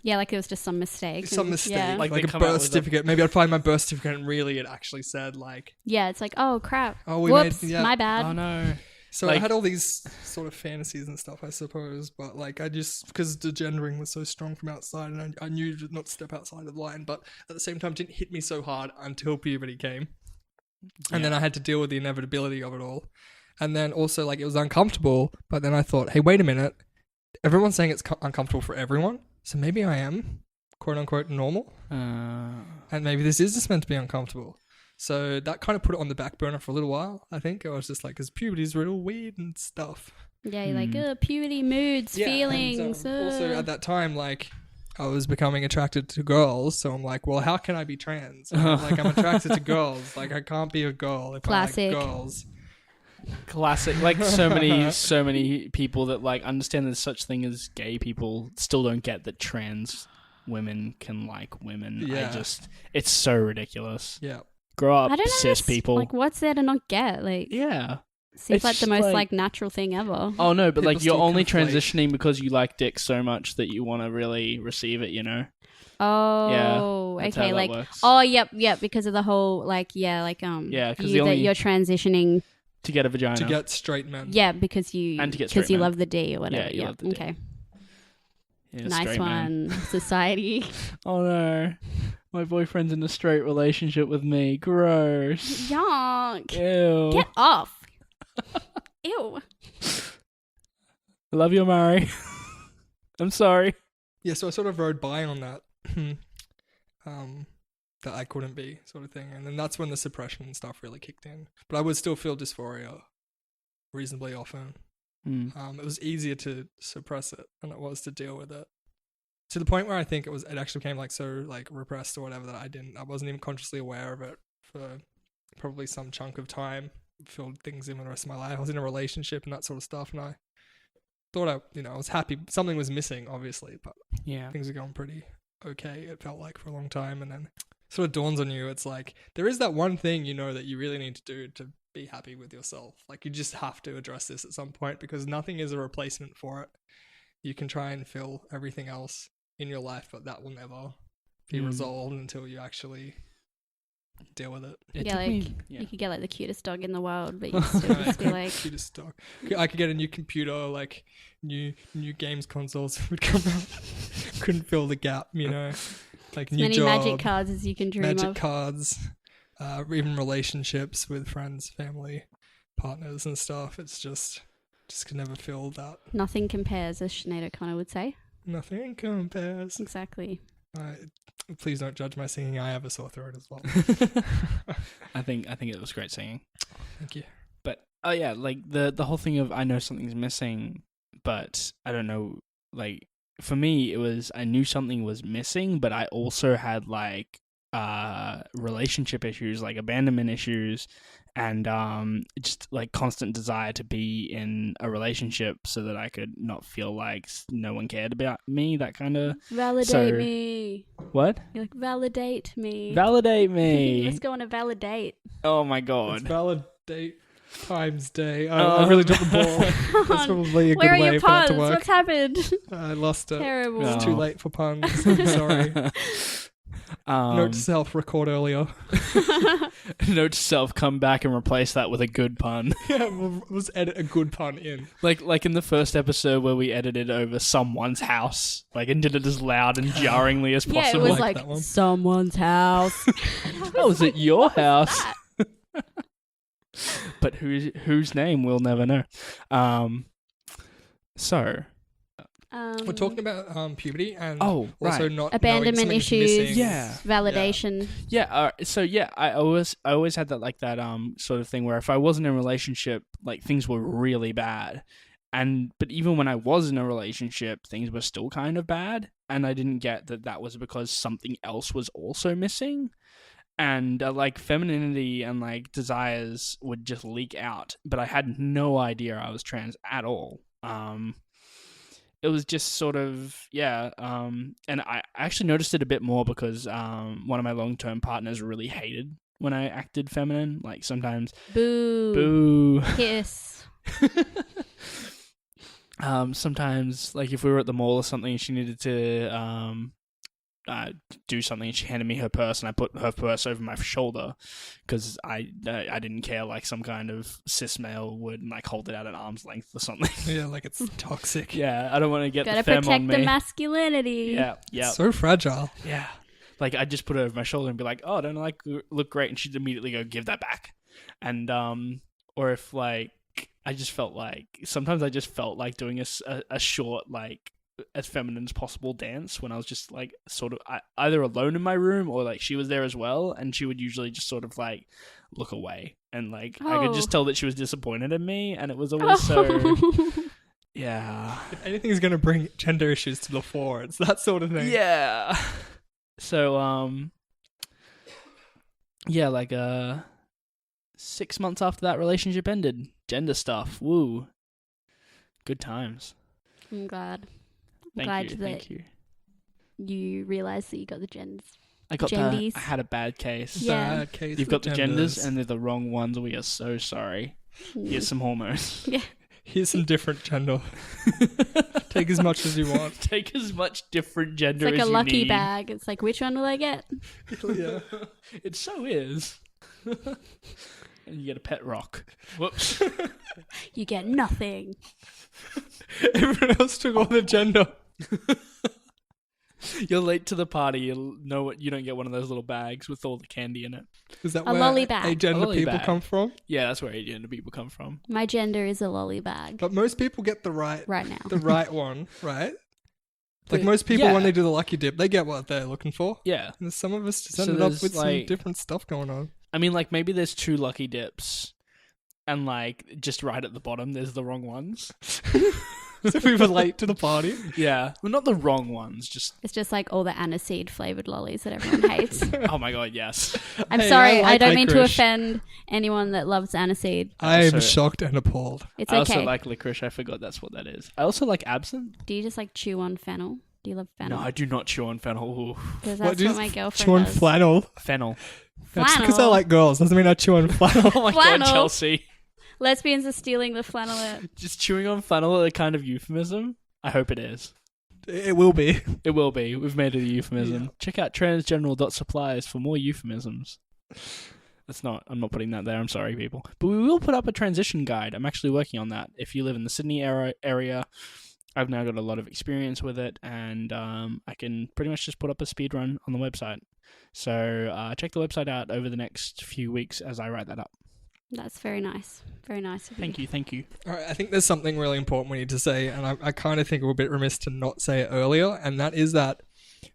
Yeah, like it was just some mistake. Some and- mistake, Yeah. Like like they a come out birth with a- certificate. Maybe I'd find my birth certificate, and really, it actually said like, Yeah, it's like, oh crap. "Oh, we Whoops, made." Yeah. my bad. Oh no. So I Like- had all these sort of fantasies and stuff, I suppose, but like I just, because the gendering was so strong from outside, and I knew not to step outside of the line, but at the same time, it didn't hit me so hard until puberty came. And then I had to deal with the inevitability of it all. And then also, like, it was uncomfortable, but then I thought, hey, wait a minute. Everyone's saying it's uncomfortable for everyone, so maybe I am, quote unquote, normal. And maybe this is just meant to be uncomfortable. So that kind of put it on the back burner for a little while, I think. I was just like, because puberty's real weird and stuff. Yeah, you're like, puberty, moods, feelings. And, also, at that time, like, I was becoming attracted to girls, so I'm like, well, how can I be trans? Like, I'm attracted to girls. Like, I can't be a girl if Classic. I like girls. Classic. Like so many people that like understand there's such thing as gay people still don't get that trans women can like women. Yeah. It's so ridiculous. Yeah. Grow up, I don't know. cis people. Like, what's there to not get? Like, Yeah. seems It's like the just most like- like natural thing ever. Oh no, but People like you're still only conflate. transitioning because you like dick so much that you want to really receive it, you know? Oh, That's how okay. that Like, works. oh, yep, because of the whole like, Yeah, 'cause you, the only- that you're transitioning. To get a vagina. To get straight men. Yeah, because you And to get straight you men. love the D or whatever. Yeah, you love the D. Okay, Yeah, nice straight man. one, society. Oh no. My boyfriend's in a straight relationship with me. Gross. Yuck! Ew. Get off. Ew. I love you, Mari. I'm sorry. Yeah, so I sort of rode by on that. That I couldn't be, sort of thing. And then that's when the suppression and stuff really kicked in. But I would still feel dysphoria reasonably often. It was easier to suppress it than it was to deal with it. To the point where I think it actually became like so like repressed or whatever that I wasn't even consciously aware of it for probably some chunk of time. Filled things in with the rest of my life. I was in a relationship and that sort of stuff, and I thought I was happy. Something was missing, obviously, but Yeah. things are going pretty okay, it felt like, for a long time. And then it sort of dawns on you, it's like, there is that one thing, that you really need to do to be happy with yourself. Like, you just have to address this at some point, because nothing is a replacement for it. You can try and fill everything else in your life, but that will never be resolved until you actually deal with it. You could get like the cutest dog in the world, but you still just be like, Cutest dog. I could get a new computer, like new games consoles would come out. Couldn't fill the gap, like as new many job, magic cards as you can dream magic of. cards, even relationships with friends, family. partners and stuff. It's just can never feel that. Nothing compares, as Sinead O'Connor would say. Nothing compares. Exactly. Please don't judge my singing. I have a sore throat as well. I think it was great singing. Thank you. But oh yeah, like the whole thing of I know something's missing, but I don't know. Like for me, it was I knew something was missing, but I also had like relationship issues, like abandonment issues, and just like constant desire to be in a relationship so that I could not feel like no one cared about me. That kind of Validate me. What? You're like, validate me. Validate me. Let's go on a validate. Oh my It's god. validate times day. I really dropped the ball. That's probably a Where good are way your for that puns? to work. What's happened? I lost it. Terrible. It's too late for puns. I'm sorry. Note to self, record earlier. Note to self, come back and replace that with a good pun. Yeah, let's edit a good pun in. Like in the first episode where we edited over someone's house, like and did it as loud and jarringly as Yeah, it possible. was like like that one. someone's house. Oh, was it your What was house? that? But whose name we'll never know. So We're talking about puberty and oh also right. not Abandonment knowing something's issues. missing. Yeah. Validation. Yeah, so yeah, I always had that like that sort of thing where if I wasn't in a relationship, like things were really bad. But even when I was in a relationship, things were still kind of bad, and I didn't get that was because something else was also missing. And like femininity and like desires would just leak out, but I had no idea I was trans at all. It was just sort of, yeah. And I actually noticed it a bit more because one of my long-term partners really hated when I acted feminine. Like sometimes, Boo. boo. Kiss. Sometimes, like if we were at the mall or something, she needed to do something, and she handed me her purse, and I put her purse over my shoulder because I didn't care, like some kind of cis male would like hold it out at arm's length or something. Yeah, like it's toxic. Yeah, I don't want to get Gotta the femme protect on the me. masculinity. Yeah, yeah, So fragile. yeah. Like I just put it over my shoulder and be like, "Oh, don't I look great?" And she'd immediately go, "Give that back." And or if like I just felt like sometimes I just felt like doing a short like as feminine as possible dance when I was just like sort of either alone in my room or like she was there as well, and she would usually just sort of like look away, and like I could just tell that she was disappointed in me, and it was always so yeah. If anything's going to bring gender issues to the fore, it's that sort of thing. Yeah. So yeah, like 6 months after that relationship ended, gender stuff. Woo. Good times. I'm glad. I'm Thank glad you. that Thank you. you realised that you got the genders. I got Gendies. I had a bad case. Yeah. Bad case You've of got the genders and they're the wrong ones. We are so sorry. Here's some hormones. Yeah. Here's some different gender. Take as much as you want. Take as much different gender It's like as a you lucky need. bag. It's like, which one will I get? Yeah. It so is. And you get a pet rock. Whoops. You get nothing. Everyone else took all the gender. You're late to the party. You'll know what you don't get one of those little bags with all the candy in it. Is that A where lolly bag. agender A lolly people bag. come from? Yeah, that's where agender people come from. My gender is a lolly bag But most people get the right now. one, right? Like most people Yeah. when they do the lucky dip, they get what they're looking for. Yeah. And some of us just So ended up there's, with some like- different stuff going on. I mean, like, maybe there's 2 lucky dips, and, like, just right at the bottom, there's the wrong ones. So we were late to the party. Yeah. Well, not the wrong ones, just... It's just like all the aniseed flavoured lollies that everyone hates. Oh, my God, yes. I'm Hey, sorry. I I like don't mean to licorice. offend anyone that loves aniseed. I am Also- shocked and appalled. It's I also okay. like licorice. I forgot that's what that is. I also like absinthe. Do you just like chew on fennel? Do you love fennel? No, I do not chew on fennel. Ooh. Because What, that's do you what my just girlfriend chew on does. flannel? Fennel. That's because I Flannel. like girls. Doesn't mean I chew on flannel. Oh, my Flannel. God, Chelsea. Lesbians are stealing the flannel. Just chewing on flannel a kind of euphemism? I hope it is. It will be. It will be. We've made it a euphemism. Yeah. Check out transgeneral.supplies for more euphemisms. I'm not putting that there. I'm sorry, people. But we will put up a transition guide. I'm actually working on that. If you live in the Sydney area, I've now got a lot of experience with it, and I can pretty much just put up a speed run on the website. So check the website out over the next few weeks as I write that up. That's very nice. Very nice of you. Thank you. All right, I think there's something really important we need to say, and I kind of think we're a bit remiss to not say it earlier, and that is that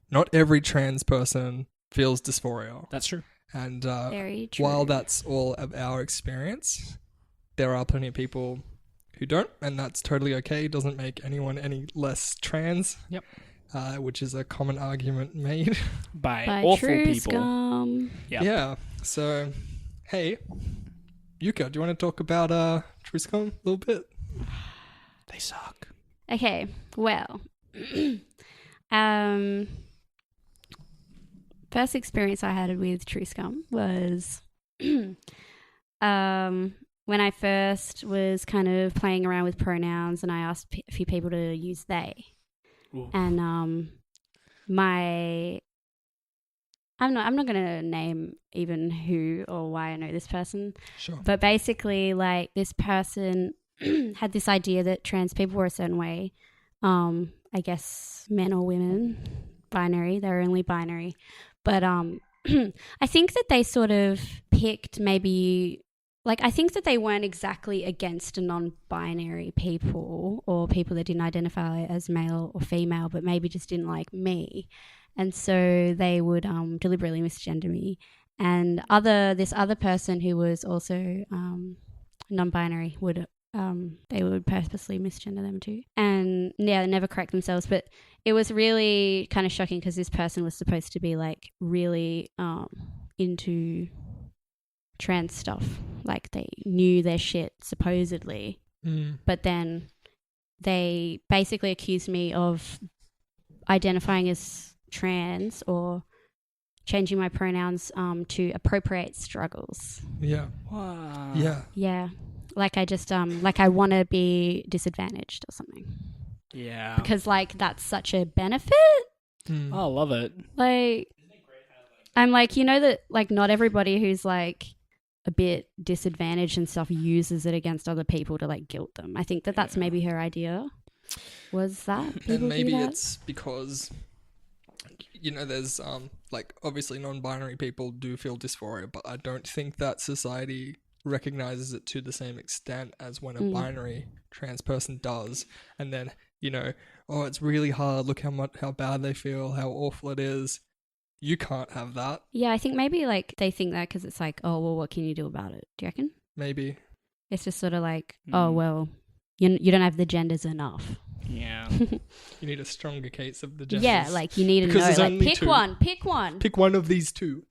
not every trans person feels dysphoria. That's true. And Very true. while that's all of our experience, there are plenty of people who don't, and that's totally okay. It doesn't make anyone any less trans. Yep. Which is a common argument made. By By awful true people. scum. Yep. Yeah. So, hey, Yuka, do you want to talk about True Scum a little bit? They suck. Okay, well, first experience I had with True Scum was when I first was kind of playing around with pronouns, and I asked a few people to use they. Ooh. And I'm not gonna name even who or why I know this person, Sure. but basically, like, this person had this idea that trans people were a certain way. I guess men or women, binary. They're only binary, but I think that they sort of picked maybe. Like, I think that they weren't exactly against non-binary people or people that didn't identify as male or female, but maybe just didn't like me. And so they would deliberately misgender me. And this other person who was also non-binary they would purposely misgender them too. And yeah, never correct themselves. But it was really kind of shocking because this person was supposed to be like really into trans stuff. Like, they knew their shit supposedly, but then they basically accused me of identifying as trans or changing my pronouns to appropriate struggles. Yeah. Wow. Yeah. Like, I just like I want to be disadvantaged or something, Yeah. because like that's such a benefit. Mm. I love it. Like, I'm like, that like not everybody who's like a bit disadvantaged and stuff uses it against other people to like guilt them. I think that's maybe her idea. Was that people And maybe do that? it's because there's like, obviously non-binary people do feel dysphoria, but I don't think that society recognizes it to the same extent as when a binary trans person does. And then it's really hard, look how bad they feel, how awful it is. You can't have that. Yeah, I think maybe like they think that because it's like, oh well, what can you do about it? Do you reckon? Maybe. It's just sort of like, oh well, you don't have the genders enough. Yeah. You need a stronger case of the genders. Yeah, like you need to Because know, there's like only pick two. one. Pick one of these two.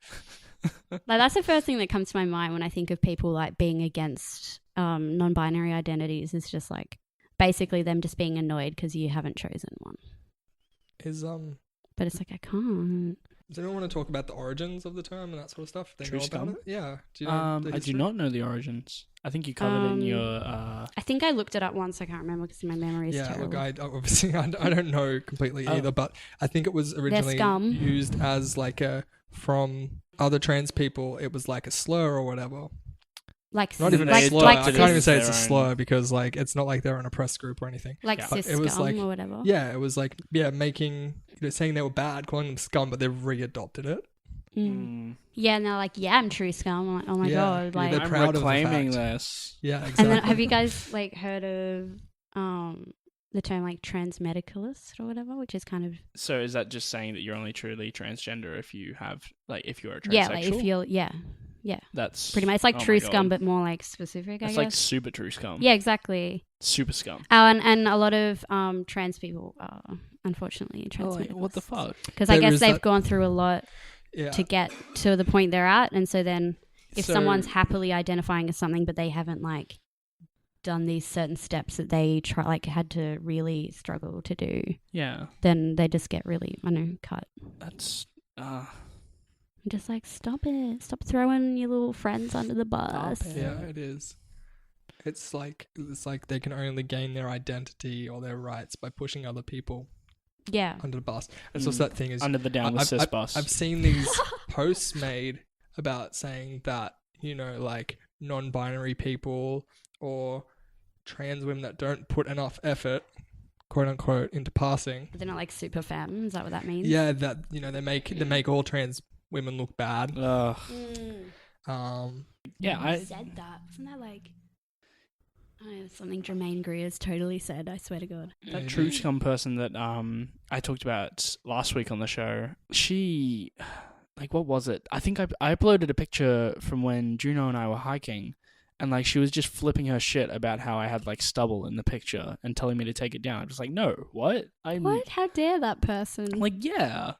Like, that's the first thing that comes to my mind when I think of people like being against non-binary identities. Is just like basically them just being annoyed because you haven't chosen one. But it's like, I can't. Does anyone want to talk about the origins of the term and that sort of stuff? They True know scum? about it? Yeah. Do you know the I do history? not know the origins. I think you covered it in your. I think I looked it up once. I can't remember because my memory is terrible. Look, I obviously I don't know completely either, but I think it was originally scum. used as like from other trans people. It was like a slur or whatever. Like, Not even They a slur. like I can't even say it's a their own- slur because like it's not like they're an oppressed group or anything. like Yeah. cis It was scum like- or whatever. Yeah, it was like making saying they were bad, calling them scum, but they've readopted it. Yeah, and they're like, yeah, I'm true scum. I'm like, oh my Yeah, god, yeah, like. they're I'm proud of the reclaiming fact. this. Yeah, And exactly. then, have you guys like heard of the term like transmedicalist or whatever, which is kind of So is that just saying that you're only truly transgender if you have if you're a transsexual? yeah, like if you're That's pretty much. It's like oh my true God. scum, but more like specific. I That's guess. like super true scum. Yeah, exactly. Super scum. Oh, and a lot of trans people are unfortunately transmedicalists. What the fuck? Because I There guess is they've that- gone through a lot Yeah. to get to the point they're at, and so then if So- someone's happily identifying as something, but they haven't like done these certain steps that they had to really struggle to do, Yeah, then they just get really, cut. that's I'm just like, stop it. Stop throwing your little friends under the bus. Stop it. Yeah, it is. It's like they can only gain their identity or their rights by pushing other people Yeah. under the bus. It's just that thing is under the down with cis bus. I've seen these posts made about saying that like non-binary people or trans women that don't put enough effort, quote unquote, into passing. They're not like super femme. Is that what that means? Yeah, that they make all trans women look bad. Ugh. said that. Wasn't that like something Jermaine Greer's totally said? I swear to God. That True Scum person that I talked about last week on the show, she, like, what was it? I think I uploaded a picture from when Juno and I were hiking, and like she was just flipping her shit about how I had like stubble in the picture and telling me to take it down. I was like, no, what? What? How dare that person? Like, yeah.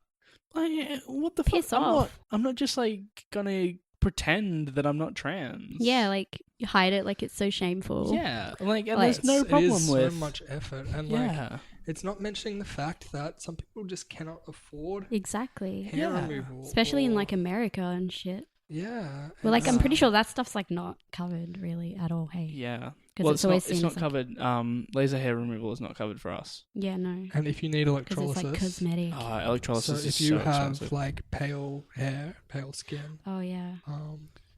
Like, what the Piss fuck? off. I'm not just like gonna pretend that I'm not trans. Yeah, like you hide it like it's so shameful. Yeah, like, and Like, there's no problem it is with so much effort, and yeah. like it's not mentioning the fact that some people just cannot afford Exactly. hair Yeah. removal, Especially in or- like America and shit. yeah. Well, like I'm it's- pretty sure that stuff's like not covered really at all. Hey, Yeah. because Well, it's always it's seen not as like, covered. Laser hair removal is not covered for us. yeah, no, And if you need because it's electrolysis, like cosmetic. Electrolysis so is if you so have expensive. like pale hair, pale skin, Oh yeah.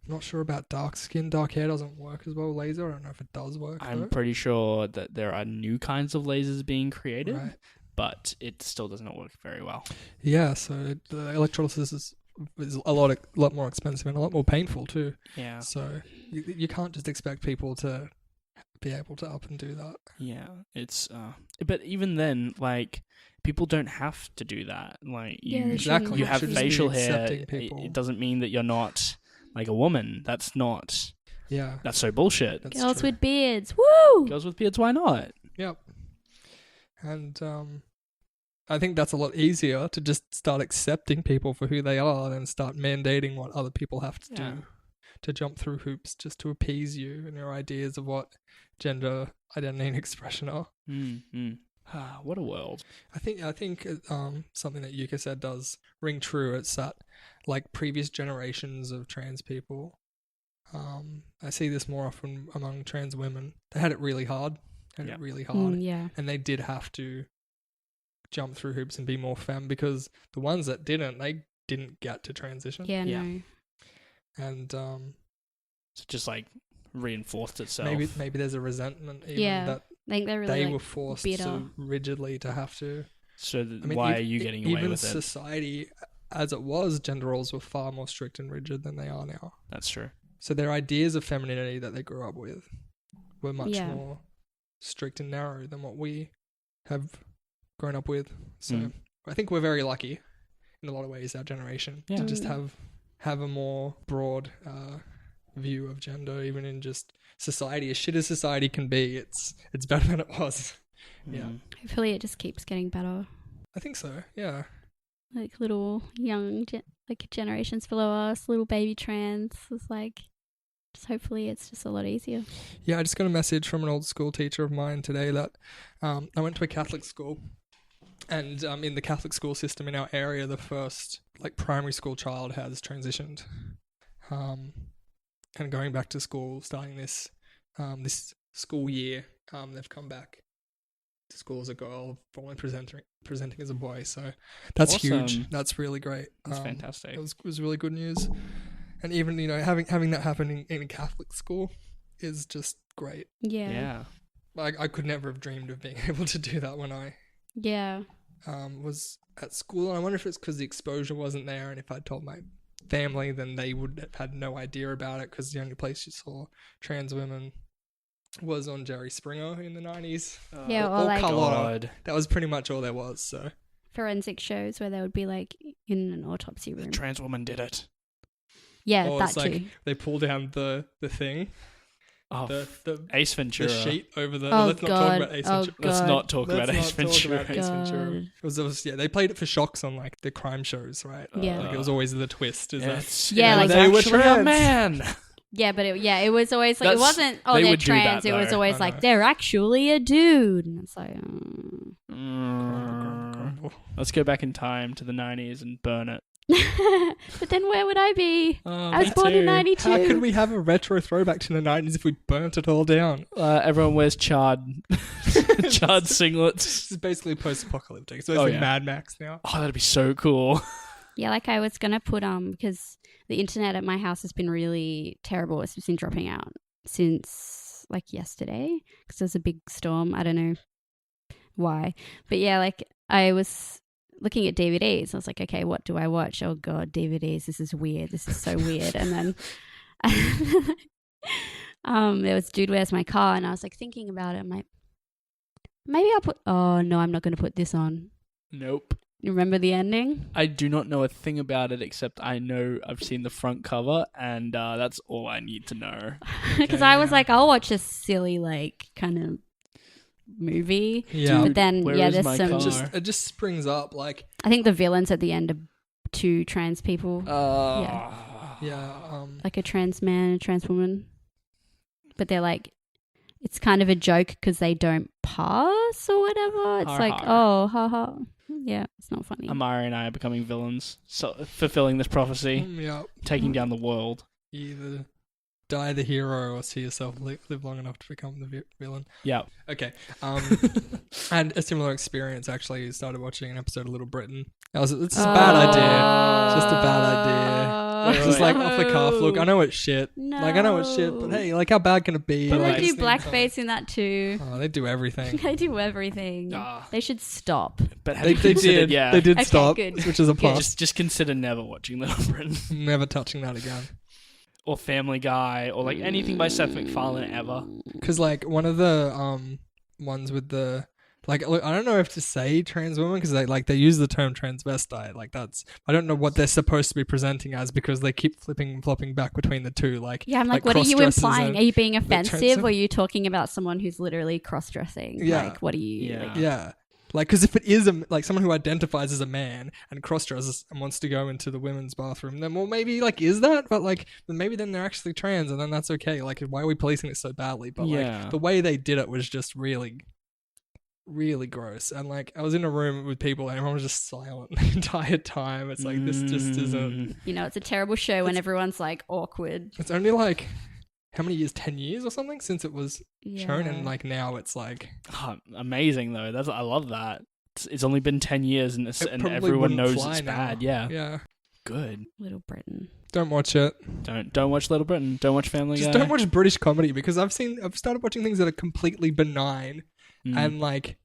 not sure about dark skin. Dark hair doesn't work as well with laser. I don't know if it does work. I'm though. pretty sure that there are new kinds of lasers being created, Right. but it still does not work very well. Yeah, so the electrolysis is a lot more expensive and a lot more painful too. Yeah. So you can't just expect people to be able to up and do that. Yeah. It's but even then, like, people don't have to do that. Like, Yeah, they Exactly. you shouldn't have should just be facial hair. accepting It, people. it doesn't mean that you're not like a woman. That's Yeah, so bullshit. that's Girls true. with beards. Woo! Girls with beards, why not? Yep. And I think that's a lot easier to just start accepting people for who they are than start mandating what other people have to Yeah. do to jump through hoops just to appease you and your ideas of what gender identity and expression are. What a world. I think something that Yuka said does ring true. It's that like previous generations of trans people, I see this more often among trans women. They had it really hard, Yeah. and they did have to jump through hoops and be more femme because the ones that didn't, they didn't get to transition. Yeah. Yeah. No. And It's just like reinforced itself. maybe there's a resentment even Yeah. that I think they're really they like, were forced bitter. so rigidly to have to. So I mean, why ev- are you getting away even with it? society, as it was, gender roles were far more strict and rigid than they are now. That's true. So their ideas of femininity that they grew up with were much Yeah. more strict and narrow than what we have grown up with. So Mm. I think we're very lucky in a lot of ways, our generation, Yeah. to just Mm. have a more broad view of gender, even in just society. As shit as society can be, it's better than it was. Yeah. Mm. Hopefully, it just keeps getting better. I think so. Yeah. Like little young like generations below us, little baby trans. It's like, just hopefully, it's just a lot easier. Yeah, I just got a message from an old school teacher of mine today that I went to a Catholic school, and in the Catholic school system in our area, the first like primary school child has transitioned, and going back to school, starting this school year, they've come back to school as a girl, formerly presenting as a boy. So that's Awesome. huge. That's really great. That's fantastic. It was really good news. And even, having that happen in a Catholic school is just great. Yeah. Yeah. Like, I could never have dreamed of being able to do that when I Yeah. was at school. And I wonder if it's because the exposure wasn't there, and if I'd told my family, then they would have had no idea about it, because the only place you saw trans women was on Jerry Springer in the 90s. Yeah, or or like Carlotta. God. That was pretty much all there was. So forensic shows where they would be like in an autopsy The room. trans woman did it. Yeah, Or that it's like too. they pull down the thing, Oh, the Ace Ventura. sheet over the. Oh let's not God. talk about Ace Oh Ventura. Let's God. not talk about Let's Ace not talk Ventura. about Ace Ventura. God. It was they played it for shocks on like the crime shows, right? Yeah. Like, it was always the twist. Is that It's, Yeah, it like- was They were actually a trans. man. Yeah, but it was always like, it That's- wasn't, oh, they they're would do that, trans. It was though. always I like, know. they're actually a dude. And it's like, Grumble. Let's go back in time to the 90s and burn it. but then where would I be? Oh, I was me born in too. 92. How could we have a retro throwback to the 90s if we burnt it all down? Everyone wears charred singlets. This is basically post-apocalyptic. So it's Oh, like yeah. Mad Max now. Oh, that'd be so cool. Yeah, like I was going to put, because the internet at my house has been really terrible. It's been dropping out since like yesterday because there's a big storm. I don't know why. But yeah, like I was looking at DVDs. I was like, okay, what do I watch? Oh God, DVDs. This is weird. This is so weird. And then There was Dude, Where's My Car? And I was like thinking about it. I'm like, maybe I'll put. Oh no, I'm not going to put this on. Nope. You remember the ending? I do not know a thing about it except I know I've seen the front cover, and that's all I need to know. Because I was like, I'll watch a silly like kind of movie. Yeah. But then Where yeah, is there's my some. car? It just springs up like I think the villains at the end are two trans people, yeah. like a trans man, a trans woman. But they're like, it's kind of a joke because they don't pass or whatever. It's Har, like, har. oh, haha. Yeah, it's not funny. Amari and I are becoming villains, so fulfilling this prophecy, Yeah. taking down the world. Either die the hero or see yourself live long enough to become the villain. Yeah. Okay. And a similar experience, actually, started watching an episode of Little Britain. It's just a bad idea. It's just a bad idea. Wait, Just wait. like off the cuff. Look, I know it's shit. No. Like, I know it's shit, but hey, like, how bad can it be? But Like, they do just need blackface in that too. time. Oh, they do everything. They do everything. Ah. They should stop. But have They you considered, did. yeah, They did Okay, stop, good. which is a yeah, plus. just consider never watching Little Britain Never touching that again. or Family Guy or like anything by Seth MacFarlane ever. Because like one of the ones with the like, look, I don't know if to say trans woman because they use the term transvestite. Like I don't know what they're supposed to be presenting as because they keep flipping and flopping back between the two. Like Yeah, I'm like, what are you cross-dressers implying? and- Are you being trans- offensive or are you talking about someone who's literally cross-dressing? Yeah. Like, what are you... Yeah. Like, Yeah. Like, because if it is like someone who identifies as a man and cross-dresses and wants to go into the women's bathroom, then well, maybe like is that? But like, then maybe then they're actually trans, and then that's okay. Like, why are we policing it so badly? But Yeah. like, the way they did it was just really, really gross. And like, I was in a room with people, and everyone was just silent the entire time. It's like this just isn't. you know, it's a terrible show when everyone's like awkward. It's only like how many years? 10 years or something since it was shown, Yeah. and like now it's like. Oh, amazing though. I love that. It's only been 10 years and, It and probably everyone wouldn't knows fly it's now. bad. Yeah. Yeah. Good. Little Britain. Don't watch it. Don't watch Little Britain. Don't watch Family Just Guy. don't watch British comedy because I've started watching things that are completely benign Mm. and like,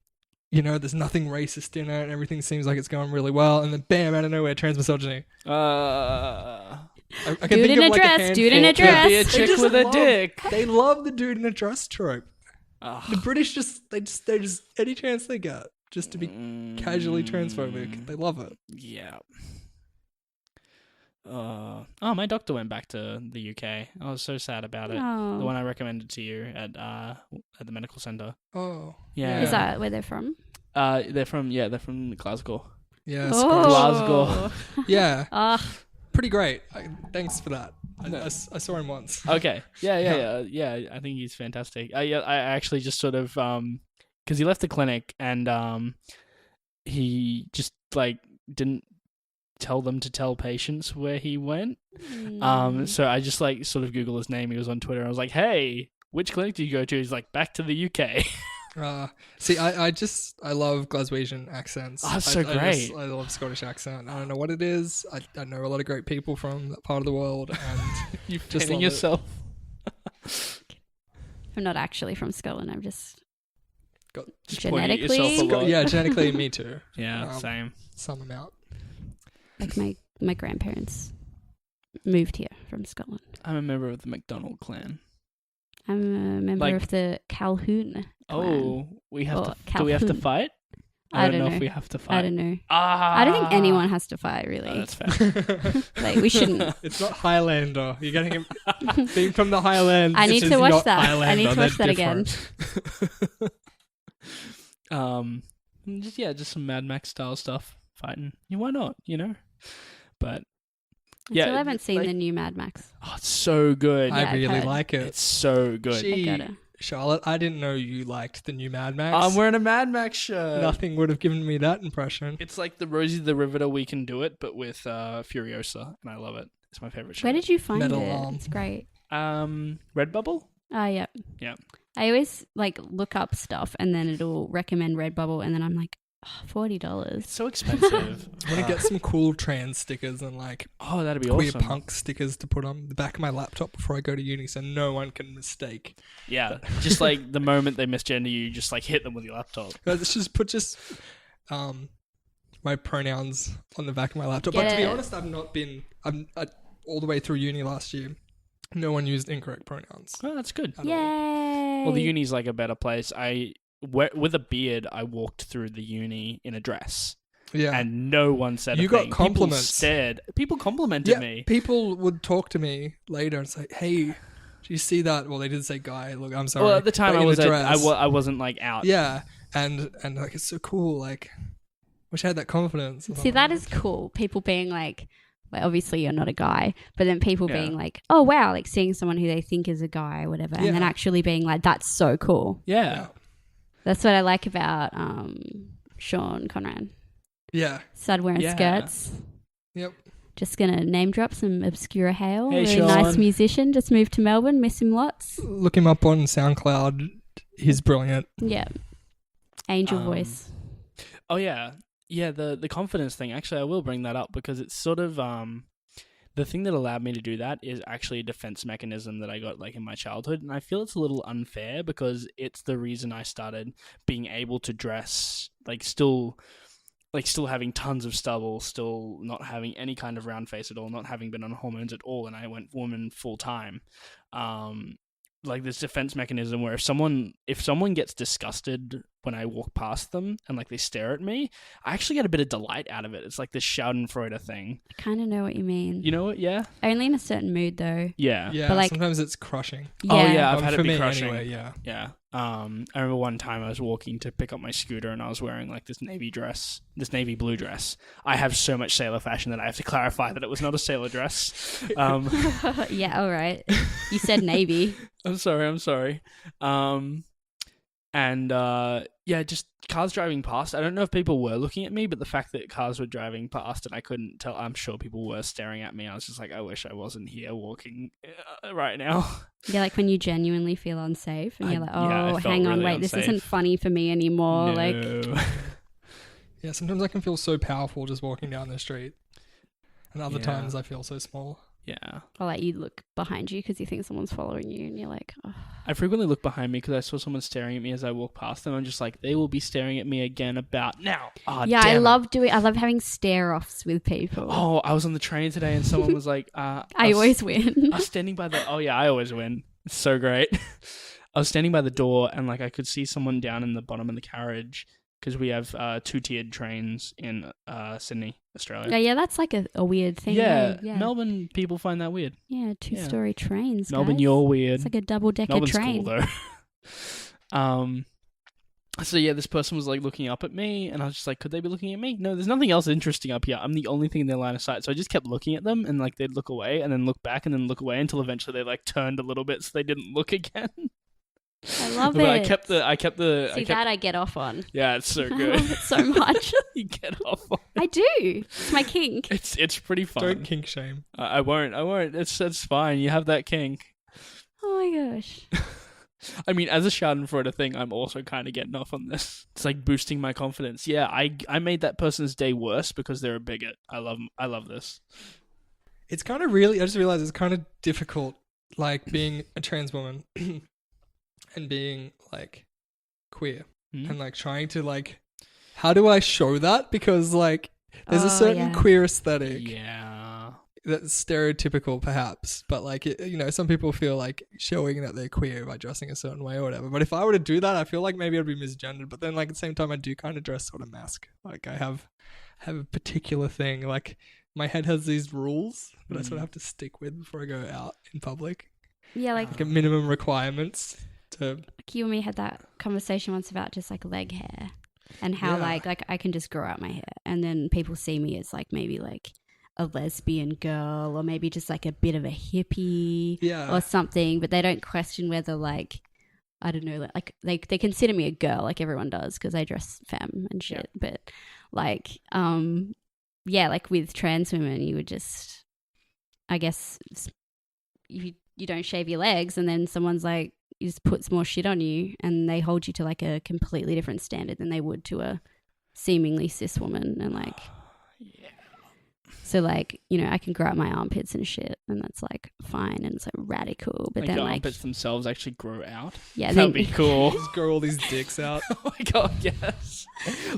you know, there's nothing racist in it and everything seems like it's going really well, and then bam, out of nowhere, trans misogyny. I can Dude think in of a like dress, dude in a handful- dress. Could be a They chick just with a love- dick. They love the dude in a dress trope. Ugh. The British they just any chance they get just to be casually transphobic, they love it. Yeah. My doctor went back to the UK. I was so sad about it. Oh. The one I recommended to you at the medical center. Oh, Yeah. Is that where they're from? They're from Glasgow. yeah, Oh. Scottish. Glasgow. Yeah, Ah, pretty great. Thanks for that. I saw him once. Okay. Yeah. I think he's fantastic. I actually just sort of because he left the clinic and he just like didn't tell them to tell patients where he went. So I just like sort of Google his name. He was on Twitter. I was like, hey, which clinic did you go to? He's like, back to the UK. See, I love Glaswegian accents. Oh, it's so I great. I love Scottish accent. I don't know what it is. I know a lot of great people from that part of the world, and You Just fanning love it. yourself. I'm not actually from Scotland. I'm just got Just pointing at genetically, yourself a lot. yeah, genetically me too. Yeah, same. Some amount. like my grandparents moved here from Scotland. I'm a member of the McDonald clan. I'm a member Like- of the Calhoun clan. Oh, we have Or to. Do we have to Calhoun. fight? I don't don't know know. if we have to fight. I don't know. Ah, I don't think anyone has to fight, really. Oh, that's fair. Like, we shouldn't. It's not Highlander. You're getting him being from the Highlands. I need This to is watch not that. I Highlander, need to watch they're that again. different. Just some Mad Max style stuff, fighting. Yeah, why not? You know, but I Yeah, still haven't seen like- the new Mad Max. oh, it's so good. Yeah, I I've really heard. like it. It's so good. Gee, I gotta. Charlotte, I didn't know you liked the new Mad Max. I'm wearing a Mad Max shirt. Nothing would have given me that impression. It's like the Rosie the Riveter We Can Do It, but with Furiosa, and I love it. It's my favorite show. Where did you find Metal it? Arm. It's great. Redbubble? Oh, yeah. Yeah. I always like look up stuff and then it'll recommend Redbubble and then I'm like, oh, $40. It's so expensive. I want to get some cool trans stickers and like Oh, that'd be queer awesome. punk stickers to put on the back of my laptop before I go to uni, so no one can mistake. Yeah, just like the moment they misgender you, just like hit them with your laptop. Let's just put my pronouns on the back of my laptop. Get but to be it. honest, I'm all the way through uni last year. No one used incorrect pronouns. Oh, that's good. at all. Yay! Well, the uni's like a better place. With a beard, I walked through the uni in a dress. Yeah. And no one said You a got thing. compliments. People stared. People complimented me. People would talk to me later and say, "Hey, do you see that?" Well, they did say "guy." Look, I'm sorry. Well, at the time, but I in was a dress. I wasn't like out. Yeah, and like it's so cool. Like, wish I had that confidence. See, that is cool. People being like obviously you're not a guy, but then people Yeah. being like, oh wow, like seeing someone who they think is a guy or whatever, and then Yeah. actually being like, that's so cool. Yeah. That's what I like about Sean Conran. Yeah. Started wearing Yeah. skirts. Yep. Just gonna name drop some obscura Hale. Hey, Really nice Sean. musician. Just moved to Melbourne. Miss him lots. Look him up on SoundCloud. He's brilliant. Yeah. Angel voice. Oh yeah, yeah. The confidence thing. Actually, I will bring that up because it's sort of the thing that allowed me to do that is actually a defense mechanism that I got like in my childhood, and I feel it's a little unfair because it's the reason I started being able to dress still having tons of stubble, still not having any kind of round face at all, not having been on hormones at all, and I went woman full time. Like this defense mechanism where if someone gets disgusted when I walk past them and like they stare at me, I actually get a bit of delight out of it. It's like this Schadenfreude thing. I kind of know what you mean. You know what? Yeah. Only in a certain mood though. Yeah. Yeah. But, like- sometimes it's crushing. Yeah. Oh yeah, I've had for it be me crushing. anyway. Yeah. Yeah. I remember one time I was walking to pick up my scooter and I was wearing like this navy blue dress. I have so much sailor fashion that I have to clarify that it was not a sailor dress. Yeah, all right. You said navy. I'm sorry. Yeah, just cars driving past. I don't know if people were looking at me, but the fact that cars were driving past and I couldn't tell, I'm sure people were staring at me. I was just like, I wish I wasn't here walking right now. Yeah, like when you genuinely feel unsafe and you're like, oh, I felt hang on, really wait, this unsafe. isn't funny for me anymore. No. Like, Yeah. Sometimes I can feel so powerful just walking down the street, and other Yeah. times I feel so small. Yeah. or like you look behind you because you think someone's following you and you're like, oh. I frequently look behind me because I saw someone staring at me as I walk past them. I'm just like, they will be staring at me again about now. Oh, Yeah, damn I it. love having stare offs with people. Oh, I was on the train today and someone was like, I always win. I was standing by the. Oh yeah, I always win. It's so great. I was standing by the door and like I could see someone down in the bottom of the carriage because we have 2-tiered trains in Sydney, Australia. Yeah, that's like a weird thing. Yeah, Yeah, Melbourne people find that weird. yeah, two-story trains. Melbourne, guys. you're weird. It's like a double-decker Melbourne's train. cool though. So yeah, this person was like looking up at me, and I was just like, could they be looking at me? No, there's nothing else interesting up here. I'm the only thing in their line of sight. So I just kept looking at them, and like they'd look away, and then look back, and then look away until eventually they like turned a little bit, so they didn't look again. I love But it. I kept the. See, that I get off on. Yeah, it's so I good. love it so much. You get off on it. I do. It's my kink. It's pretty fun. Don't kink shame. I won't. It's fine. You have that kink. Oh my gosh. I mean, as a Schadenfreude thing, I'm also kind of getting off on this. It's like boosting my confidence. Yeah, I made that person's day worse because they're a bigot. I love this. It's kind of really. I just realized it's kind of difficult, like being a trans woman and being like queer and like trying to like. How do I show that? Because like there's a certain queer aesthetic. Yeah. That's stereotypical perhaps, but like some people feel like showing that they're queer by dressing a certain way or whatever. But if I were to do that, I feel like maybe I'd be misgendered. But then like at the same time I do kind of dress sort of mask. Like I have a particular thing. Like my head has these rules that I sort of have to stick with before I go out in public. Yeah, like Like a minimum requirements to you and me had that conversation once about just like leg hair and how Yeah. like I can just grow out my hair and then people see me as like maybe like a lesbian girl or maybe just like a bit of a hippie Yeah. or something, but they don't question whether like I don't know, like they consider me a girl like everyone does because I dress femme and shit. But like yeah, like with trans women you would just I guess you don't shave your legs and then someone's like you just puts more shit on you and they hold you to like a completely different standard than they would to a seemingly cis woman and like so like I can grow out my armpits and shit and that's like fine and it's like radical but Like then the like armpits themselves actually grow out. yeah That'd be cool. just grow all these dicks out. Oh my god, yes.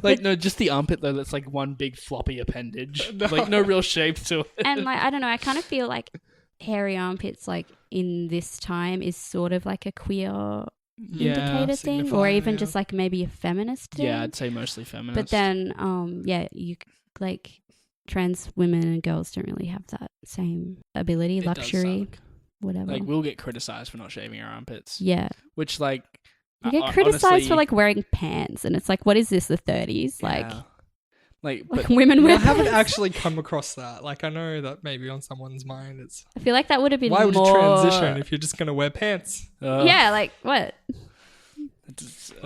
Like no, just the armpit though. That's like one big floppy appendage. No. Like no real shape to it. and like I don't know I kind of feel like hairy armpits, like in this time, is sort of like a queer indicator thing, or even just like maybe a feminist thing. Yeah, I'd say mostly feminist. But then, you like trans women and girls don't really have that same ability, It does luxury, suck. whatever. Like, we'll get criticized for not shaving our armpits. Yeah. Which, like, You get criticized honestly, for like wearing pants, and it's like, what is this? The 30s, like but women I wear haven't pants. actually come across that. Like, I know that maybe on someone's mind it's... I feel like that would have been Why would more... you transition if you're just going to wear pants? Yeah, like what?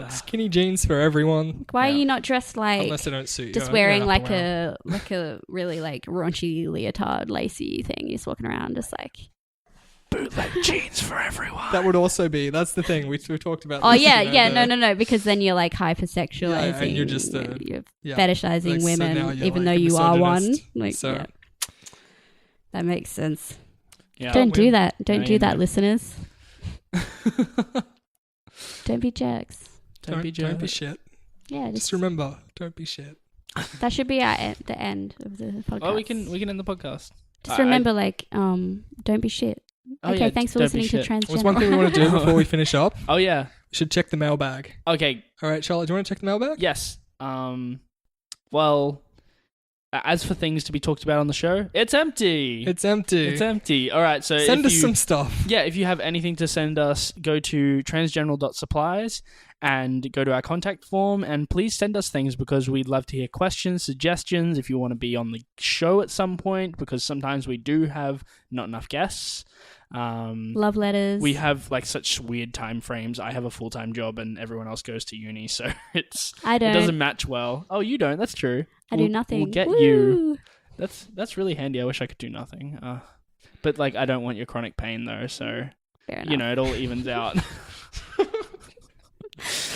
Skinny jeans for everyone. Why are you not dressed like Unless they don't suit you. just You wearing don't have to wear 'em. like a really like raunchy leotard lacy thing? You're just walking around just like... bootleg jeans for everyone. That would also be... That's the thing. We talked about Oh this, yeah, you know, yeah, no, because then you're like hypersexualizing. Yeah, and you're just you're yeah. fetishizing Like, so women, now you're even like though a you are one. misogynist. Like, So- yeah. That makes sense. Yeah. Don't do win. that. Don't No, do you that, know. listeners. Don't be jerks. Don't be Don't be jealous. shit. Yeah, Just remember, don't be shit. that should be the end of the podcast. Oh, we can end the podcast. just remember, like, don't be shit. Oh, Okay, yeah, thanks for don't be listening to shit. What's one thing we want to do before we finish up? Oh yeah. We should check the mailbag. Okay. All right, Charlotte, do you want to check the mailbag? Yes. Well, as for things to be talked about on the show, it's empty. It's empty. It's empty. All right. So Send if us you, some stuff. Yeah, if you have anything to send us, go to transgeneral.supplies and go to our contact form, and please send us things because we'd love to hear questions, suggestions, if you want to be on the show at some point, because sometimes we do have not enough guests. Love letters. We have like such weird time frames. I have a full-time job and everyone else goes to uni, so it I don't. doesn't match well. Oh, you don't? That's true. I do nothing. We'll get Woo! you. That's really handy. I wish I could do nothing. But like I don't want your chronic pain though, so Fair enough. you know, it all evens out.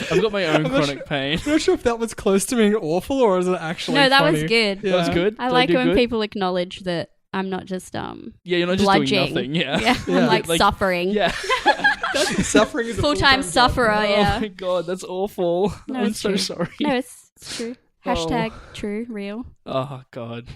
I've got my own I'm not chronic pain. I'm not sure if that was close to being awful or is it actually No, that funny? was good. Yeah. That's good. I Did like do when good? people acknowledge that I'm not just Yeah, you're not just bludging. doing nothing. Yeah. Yeah, Yeah. I'm like, Like- suffering. Yeah. Suffering is a Full-time full-time job. sufferer. Oh Yeah. my god, that's awful. No, I'm it's so true. sorry. No, it's true. Oh. Hashtag true, real. Oh god.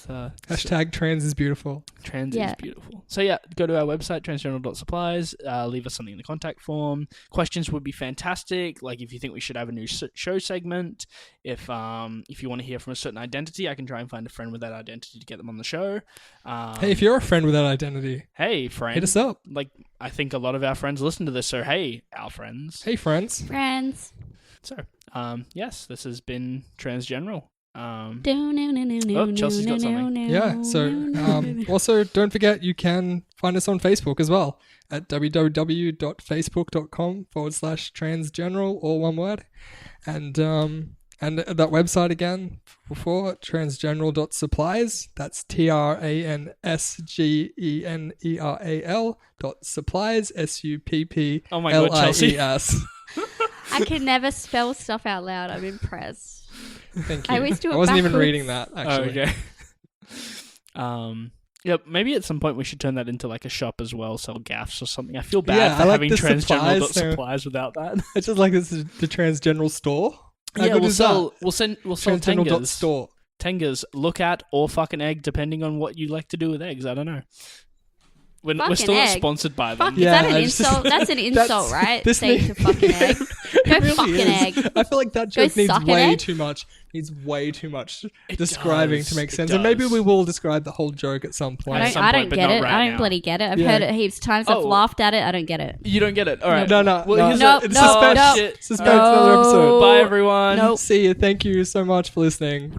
Hashtag trans is beautiful. Trans Yeah. is beautiful. So yeah, go to our website, transgeneral.supplies, leave us something in the contact form. Questions would be fantastic. Like if you think we should have a new show segment, if you want to hear from a certain identity, I can try and find a friend with that identity to get them on the show. Hey, if you're a friend with that identity, hey friend, hit us up. Like I think a lot of our friends listen to this, so hey, our friends. Hey, friends. Friends. So yes, this has been Transgeneral. Chelsea's got something. Yeah, so also don't forget you can find us on Facebook as well at www.facebook.com/transgeneral, all one word. And that website again for transgeneral.supplies. That's TRANSGENERAL.supplies SUPPLIES. Oh my god, Chelsea. I can never spell stuff out loud. I'm impressed. Thank you. I always do it I wasn't even backwards. reading that actually. Oh, okay. Yeah, maybe at some point we should turn that into like a shop as well, sell gaffs or something. I feel bad Yeah, for I like having the supplies, transgeneral.supplies without that. It's just like this is the transgeneral store. How Yeah, good we'll is that? sell tengas. Transgeneral.store. Tengas, look at or fuck an egg, depending on what you like to do with eggs. I don't know. We're Fuck still an not egg. sponsored by Fuck, them. is Yeah, that an I just- insult? That's an insult, right? Saying to fuck an egg. Go It really fuck an is. egg. I feel like that Go joke needs suck an way egg. too much. Needs way too much It describing does. to make It sense. And maybe does. we will describe the whole joke at some point. At some I point, don't but get not it. right I don't now. bloody get it. I've Yeah. heard it heaps of times. I've Oh. laughed at it. I don't get it. You don't get it. All right. No, no. Well, no. here's Nope, It's nope, suspense. nope. Shit. Suspense another episode. No. Bye, everyone. Nope. See you. Thank you so much for listening.